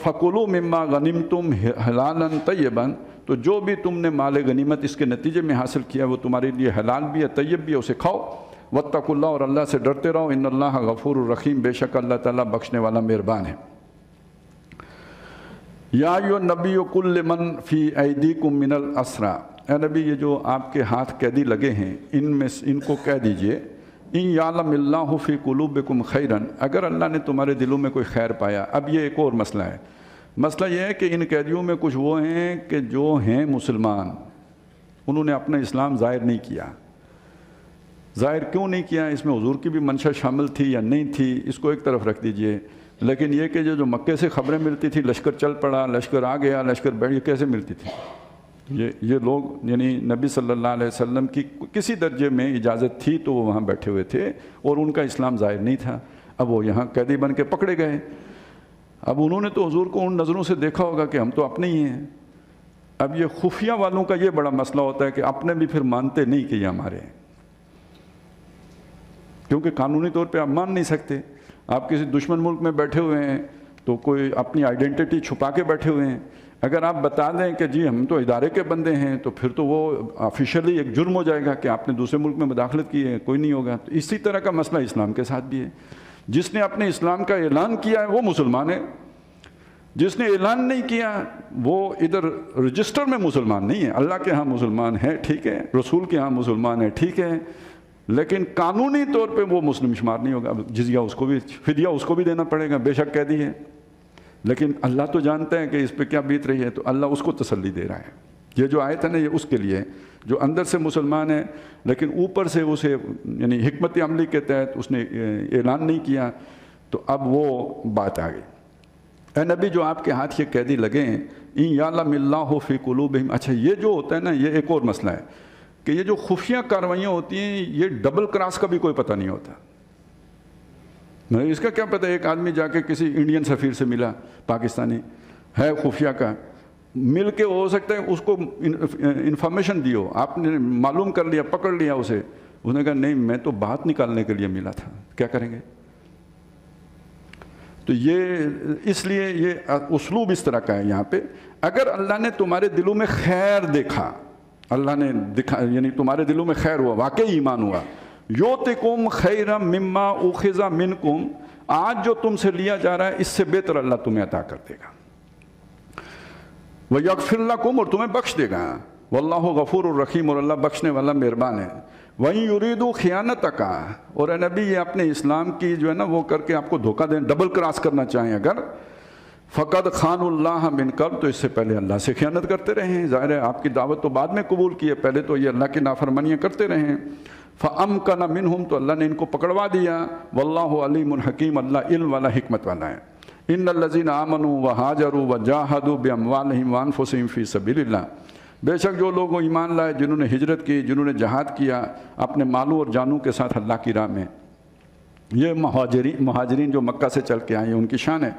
A: فَكُلُوا مِمَّا غَنِمْتُمْ حَلَالًا طَيِّبًا، تو جو بھی تم نے مال غنیمت اس کے نتیجے میں حاصل کیا وہ تمہارے لیے حلال بھی ہے، طیب بھی ہے، اسے کھاؤ۔ وَاتَّقُوا اللَّهَ، اور اللہ سے ڈرتے رہو، إِنَّ اللَّهَ غَفُورٌ رَحِيمٌ، بے شک اللہ تعالیٰ بخشنے والا مہربان ہے۔ یا ایھا النبی قل لمن فی ایدیکم من الاسریٰ، اے نبی یہ جو آپ کے ہاتھ قیدی لگے ہیں ان کو کہہ دیجئے، ان یعلم اللہ فی قلوبکم خیرا، اگر اللہ نے تمہارے دلوں میں کوئی خیر پایا۔ اب یہ ایک اور مسئلہ ہے، مسئلہ یہ ہے کہ ان قیدیوں میں کچھ وہ ہیں کہ جو ہیں مسلمان، انہوں نے اپنا اسلام ظاہر نہیں کیا۔ ظاہر کیوں نہیں کیا؟ اس میں حضور کی بھی منشا شامل تھی یا نہیں تھی، اس کو ایک طرف رکھ دیجئے، لیکن یہ کہ جو مکے سے خبریں ملتی تھی، لشکر چل پڑا، لشکر آ گیا، لشکر بیٹھ گیا، کیسے ملتی تھی؟ یہ لوگ یعنی نبی صلی اللہ علیہ وسلم کی کسی درجے میں اجازت تھی تو وہ وہاں بیٹھے ہوئے تھے اور ان کا اسلام ظاہر نہیں تھا۔ اب وہ یہاں قیدی بن کے پکڑے گئے۔ اب انہوں نے تو حضور کو ان نظروں سے دیکھا ہوگا کہ ہم تو اپنے ہی ہیں۔ اب یہ خفیہ والوں کا یہ بڑا مسئلہ ہوتا ہے کہ اپنے بھی پھر مانتے نہیں کہ یہ ہمارے ہیں، کیونکہ قانونی طور پہ آپ مان نہیں سکتے۔ آپ کسی دشمن ملک میں بیٹھے ہوئے ہیں تو کوئی اپنی آئیڈینٹی چھپا کے بیٹھے ہوئے ہیں، اگر آپ بتا دیں کہ جی ہم تو ادارے کے بندے ہیں تو پھر تو وہ آفیشلی ایک جرم ہو جائے گا کہ آپ نے دوسرے ملک میں مداخلت کی ہے، کوئی نہیں ہوگا۔ تو اسی طرح کا مسئلہ اسلام کے ساتھ بھی ہے۔ جس نے اپنے اسلام کا اعلان کیا ہے وہ مسلمان ہے، جس نے اعلان نہیں کیا وہ ادھر رجسٹر میں مسلمان نہیں ہے۔ اللہ کے ہاں مسلمان ہے ٹھیک ہے، رسول کے ہاں مسلمان ہے ٹھیک ہے، لیکن قانونی طور پہ وہ مسلم شمار نہیں ہوگا۔ جزیہ اس کو بھی، فدیہ اس کو بھی دینا پڑے گا، بے شک قیدی ہے، لیکن اللہ تو جانتا ہے کہ اس پہ کیا بیت رہی ہے، تو اللہ اس کو تسلی دے رہا ہے۔ یہ جو آیت ہے نا یہ اس کے لیے جو اندر سے مسلمان ہے لیکن اوپر سے اسے یعنی حکمت عملی کے تحت اس نے اعلان نہیں کیا، تو اب وہ بات آ گئی۔ اے نبی جو آپ کے ہاتھ یہ قیدی لگے ہیں، ان یعلم اللہ فی قلوبہم، اچھا یہ جو ہوتا ہے نا یہ ایک اور مسئلہ ہے کہ یہ جو خفیہ کاروائیاں ہوتی ہیں یہ ڈبل کراس کا بھی کوئی پتہ نہیں ہوتا۔ اس کا کیا پتہ، ایک آدمی جا کے کسی انڈین سفیر سے ملا، پاکستانی ہے خفیہ کا، مل کے ہو سکتا ہے اس کو انفارمیشن دی ہو، آپ نے معلوم کر لیا، پکڑ لیا اسے، اس نے کہا نہیں میں تو بات نکالنے کے لیے ملا تھا، کیا کریں گے؟ تو یہ اس لیے یہ اسلوب اس طرح کا ہے یہاں پہ۔ اگر اللہ نے تمہارے دلوں میں خیر دیکھا، اللہ نے دکھا یعنی تمہارے دلوں میں خیر ہوا، واقعی ایمان ہوا، یؤتکم خیرا مما اخذ منکم، آج جو تم سے لیا جا رہا ہے اس سے بہتر اللہ تمہیں عطا کر دے گا، ویغفر لکم، اور تمہیں بخش دے گا، واللہ غفور الرحیم، اور اللہ بخشنے والا مہربان ہے۔ وَإِن يُرِيدُوا خِيَانَتَكَ، اور اے نبی یہ اپنے اسلام کی جو ہے نا وہ کر کے آپ کو دھوکہ دیں، ڈبل کراس کرنا چاہیں اگر، فقد خان اللہ من قبل، تو اس سے پہلے اللہ سے خیانت کرتے رہے ہیں. ظاہر ہے آپ کی دعوت تو بعد میں قبول کی ہے، پہلے تو یہ اللہ کی نافرمانیاں کرتے رہے ہیں. فَأَمْكَنَ مِنْهُمْ، تو اللہ نے ان کو پکڑوا دیا. وَاللَّهُ عَلِيمٌ حَكِيمٌ، اللہ علم والا حکمت والا ہے. إِنَّ الَّذِينَ آمَنُوا وَهَاجَرُوا وَجَاهَدُوا بِأَمْوَالِهِمْ وَأَنفُسِهِمْ فِي سَبِيلِ اللَّهِ، بے شک جو لوگ ایمان لائے، جنہوں نے ہجرت کی، جنہوں نے جہاد کیا اپنے مالوں اور جانوں کے ساتھ اللہ کی راہ میں، یہ مہاجرین جو مکہ سے چل کے آئے ہیں ان کی شان ہے.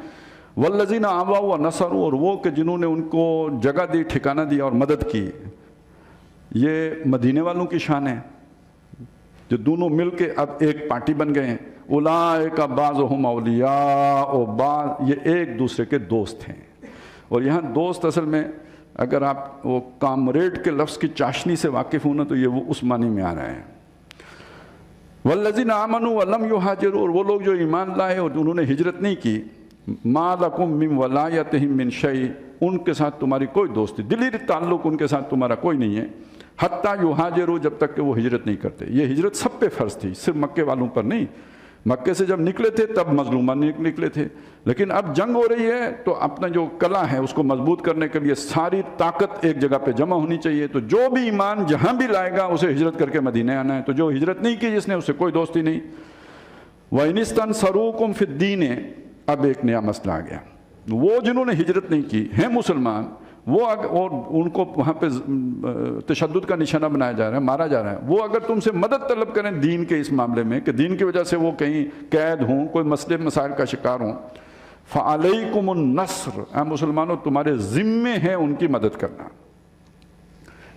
A: والذین آووا ونصروا، اور وہ کہ جنہوں نے ان کو جگہ دی، ٹھکانہ دیا اور مدد کی، یہ مدینے والوں کی شان ہے جو دونوں مل کے اب ایک پارٹی بن گئے ہیں. اولئک بعضهم اولیاء، اور بعض یہ ایک دوسرے کے دوست ہیں. اور یہاں دوست اصل میں اگر آپ وہ کامریڈ کے لفظ کی چاشنی سے واقف ہوں نا تو یہ وہ اس معنی میں آ رہا ہے. والذین آمنوا ولم یہاجروا، اور وہ لوگ جو ایمان لائے اور انہوں نے ہجرت نہیں کی، ما لکم من ولایتہم من شیء، ان کے ساتھ تمہاری کوئی دوستی، دلی تعلق ان کے ساتھ تمہارا کوئی نہیں ہے. حتیٰ یہاجروا، جب تک کہ وہ ہجرت نہیں کرتے. یہ ہجرت سب پہ فرض تھی، صرف مکے والوں پر نہیں. مکے سے جب نکلے تھے تب مظلومان نکلے تھے، لیکن اب جنگ ہو رہی ہے تو اپنا جو قلعہ ہے اس کو مضبوط کرنے کے لیے ساری طاقت ایک جگہ پہ جمع ہونی چاہیے. تو جو بھی ایمان جہاں بھی لائے گا اسے ہجرت کر کے مدینے آنا ہے. تو جو ہجرت نہیں کی جس نے، اس سے کوئی دوستی نہیں. وَإِنِ اسْتَنْصَرُوكُمْ فِي الدِّينِ، اب ایک نیا مسئلہ آ گیا. وہ جنہوں نے ہجرت نہیں کی ہیں مسلمان، وہ اور ان کو وہاں پہ تشدد کا نشانہ بنایا جا رہا ہے، مارا جا رہا ہے. وہ اگر تم سے مدد طلب کریں دین کے اس معاملے میں کہ دین کی وجہ سے وہ کہیں قید ہوں، کوئی مسئلے مسائل کا شکار ہوں، فَعَلَيْكُمُ النَّصْرُ، اے مسلمانوں تمہارے ذمے ہے ان کی مدد کرنا.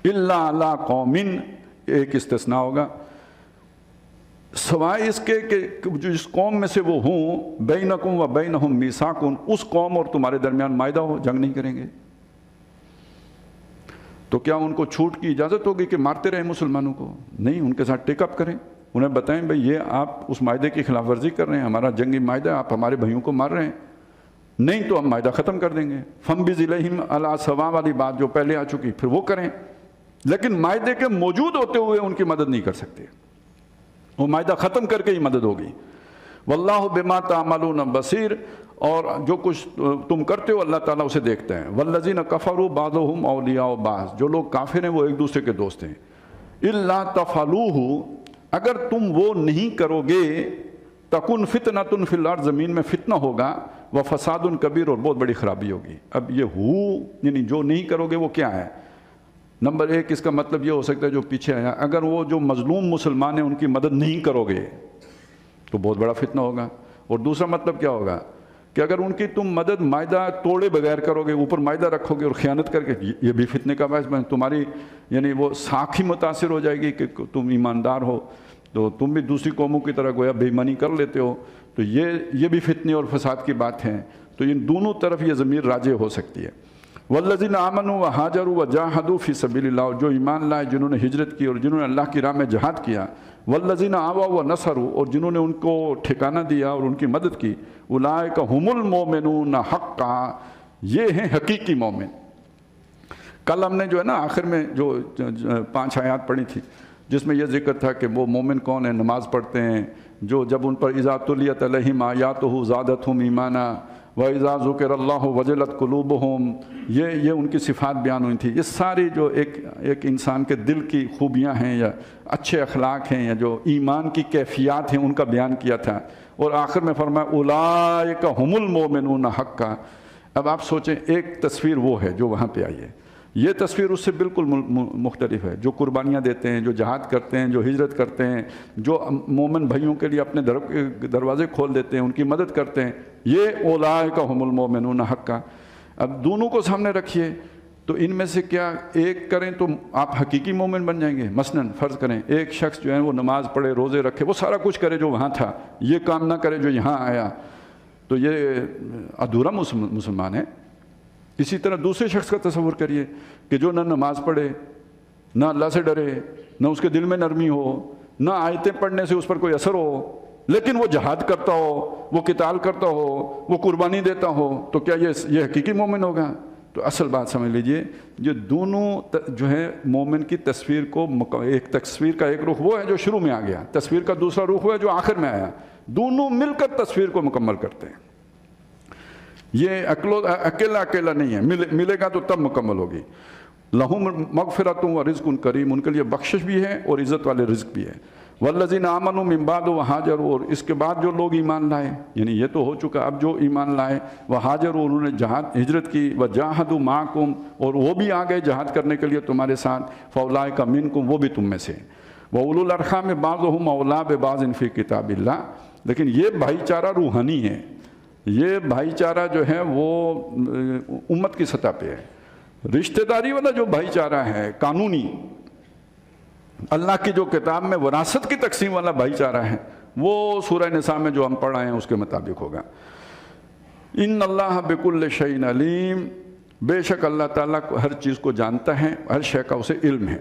A: إِلَّا عَلَىٰ قَوْمٍ، ایک استثناء ہوگا، سوائے اس کے کہ جس قوم میں سے وہ ہوں، بینکم و بینہم میثاق، اس قوم اور تمہارے درمیان معاہدہ ہو، جنگ نہیں کریں گے. تو کیا ان کو چھوٹ کی اجازت ہوگی کہ مارتے رہیں مسلمانوں کو؟ نہیں، ان کے ساتھ ٹیک اپ کریں، انہیں بتائیں بھئی یہ آپ اس معاہدے کی خلاف ورزی کر رہے ہیں، ہمارا جنگی معاہدہ، آپ ہمارے بھائیوں کو مار رہے ہیں. نہیں تو ہم معاہدہ ختم کر دیں گے. فَمْبِذْ إِلَيْهِمْ عَلَىٰ سَوَاءٍ والی بات جو پہلے آ چکی، پھر وہ کریں، لیکن معاہدے کے موجود ہوتے ہوئے ان کی مدد نہیں کر سکتے. وہ معاہدہ ختم کر کے ہی مدد ہوگی. واللہ بما تعملون بصیر، اور جو کچھ تم کرتے ہو اللہ تعالیٰ اسے دیکھتا ہے. والذین کفروا بعضهم اولیاء بعض، جو لوگ کافر ہیں وہ ایک دوسرے کے دوست ہیں. الا تفعلوہ، اگر تم وہ نہیں کرو گے، تکن فتنۃ فی الارض، زمین میں فتنہ ہوگا، وفساد کبیر، اور بہت بڑی خرابی ہوگی. اب یہ یعنی جو نہیں کرو گے وہ کیا ہے؟ نمبر ایک اس کا مطلب یہ ہو سکتا ہے جو پیچھے آیا، اگر وہ جو مظلوم مسلمان ہیں ان کی مدد نہیں کرو گے تو بہت بڑا فتنہ ہوگا. اور دوسرا مطلب کیا ہوگا کہ اگر ان کی تم مدد معاہدہ توڑے بغیر کرو گے، اوپر معاہدہ رکھو گے اور خیانت کر کے، یہ بھی فتنے کا باعث بنے. تمہاری یعنی وہ ساکھ ہی متاثر ہو جائے گی کہ تم ایماندار ہو تو تم بھی دوسری قوموں کی طرح گویا بے ایمانی کر لیتے ہو. تو یہ بھی فتنے اور فساد کی بات ہے. تو ان دونوں طرف یہ ضمیر راجع ہو سکتی ہے. والذین آمنوا وہاجروا وجاہدوا فی سبیل اللہ، جو ایمان لائے، جنہوں نے ہجرت کی اور جنہوں نے اللہ کی راہ میں جہاد کیا. والذین آووا ونصروا، اور جنہوں نے ان کو ٹھکانہ دیا اور ان کی مدد کی. اولئک ھم المؤمنون حقا، یہ ہیں حقیقی مومن. کل ہم نے جو ہے نا آخر میں جو 5 آیات پڑھی تھی جس میں یہ ذکر تھا کہ وہ مومن کون ہیں، نماز پڑھتے ہیں، جو جب ان پر اذا تلیت علیہم آیاتہ زادتہم ایمانا وَإِذَا ذُكِرَ اللَّهُ وَجِلَتْ قُلُوبُهُمْ، یہ ان کی صفات بیان ہوئی تھی. یہ ساری جو ایک انسان کے دل کی خوبیاں ہیں یا اچھے اخلاق ہیں یا جو ایمان کی کیفیات ہیں ان کا بیان کیا تھا. اور آخر میں فرمایا اولئک ھم المؤمنون حقا. اب آپ سوچیں ایک تصویر وہ ہے جو وہاں پہ آئی ہے، یہ تصویر اس سے بالکل مختلف ہے. جو قربانیاں دیتے ہیں، جو جہاد کرتے ہیں، جو ہجرت کرتے ہیں، جو مومن بھائیوں کے لیے اپنے دروازے کھول دیتے ہیں، ان کی مدد کرتے ہیں، یہ اولئک ھم المؤمنون حقا. اب دونوں کو سامنے رکھیے تو ان میں سے کیا ایک کریں تو آپ حقیقی مومن بن جائیں گے. مثلاً فرض کریں ایک شخص جو ہے وہ نماز پڑھے، روزے رکھے، وہ سارا کچھ کرے جو وہاں تھا، یہ کام نہ کرے جو یہاں آیا، تو یہ ادھورا مسلمان ہے. اسی طرح دوسرے شخص کا تصور کریے کہ جو نہ نماز پڑھے، نہ اللہ سے ڈرے، نہ اس کے دل میں نرمی ہو، نہ آیتیں پڑھنے سے اس پر کوئی اثر ہو، لیکن وہ جہاد کرتا ہو، وہ قتال کرتا ہو، وہ قربانی دیتا ہو، تو کیا یہ حقیقی مومن ہوگا؟ تو اصل بات سمجھ لیجئے، یہ دونوں جو ہے مومن کی تصویر کو، ایک تصویر کا ایک رخ وہ ہے جو شروع میں آ گیا، تصویر کا دوسرا رخ وہ ہے جو آخر میں آیا. دونوں مل کر تصویر کو مکمل کرتے ہیں. یہ اکیلا اکیلا نہیں ہے، ملے گا تو تب مکمل ہوگی۔ لہم مغفرۃ و رزق کریم، ان کے لیے بخشش بھی ہے اور عزت والے رزق بھی ہے۔ والذین آمنوا من بعد وہاجروا، اور اس کے بعد جو لوگ ایمان لائے، یعنی یہ تو ہو چکا، اب جو ایمان لائے، وہاجروا، انہوں نے ہجرت کی، وجاہدوا معکم، اور وہ بھی آ گئے جہاد کرنے کے لیے تمہارے ساتھ، فاولئک منکم، وہ بھی تم میں سے، وَأُولُو الْأَرْحَامِ بَعْضُهُمْ أَوْلَىٰ بِبَعْضٍ فِي کتاب اللہ۔ لیکن یہ بھائی چارہ روحانی ہے، یہ بھائی چارہ جو ہے وہ امت کی سطح پہ ہے۔ رشتہ داری والا جو بھائی چارہ ہے قانونی، اللہ کی جو کتاب میں وراثت کی تقسیم والا بھائی چارہ ہے، وہ سورہ نساء میں جو ہم پڑھ رہے ہیں اس کے مطابق ہوگا۔ ان اللہ بکل شیء علیم، بے شک اللہ تعالیٰ ہر چیز کو جانتا ہے، ہر شے کا اسے علم ہے۔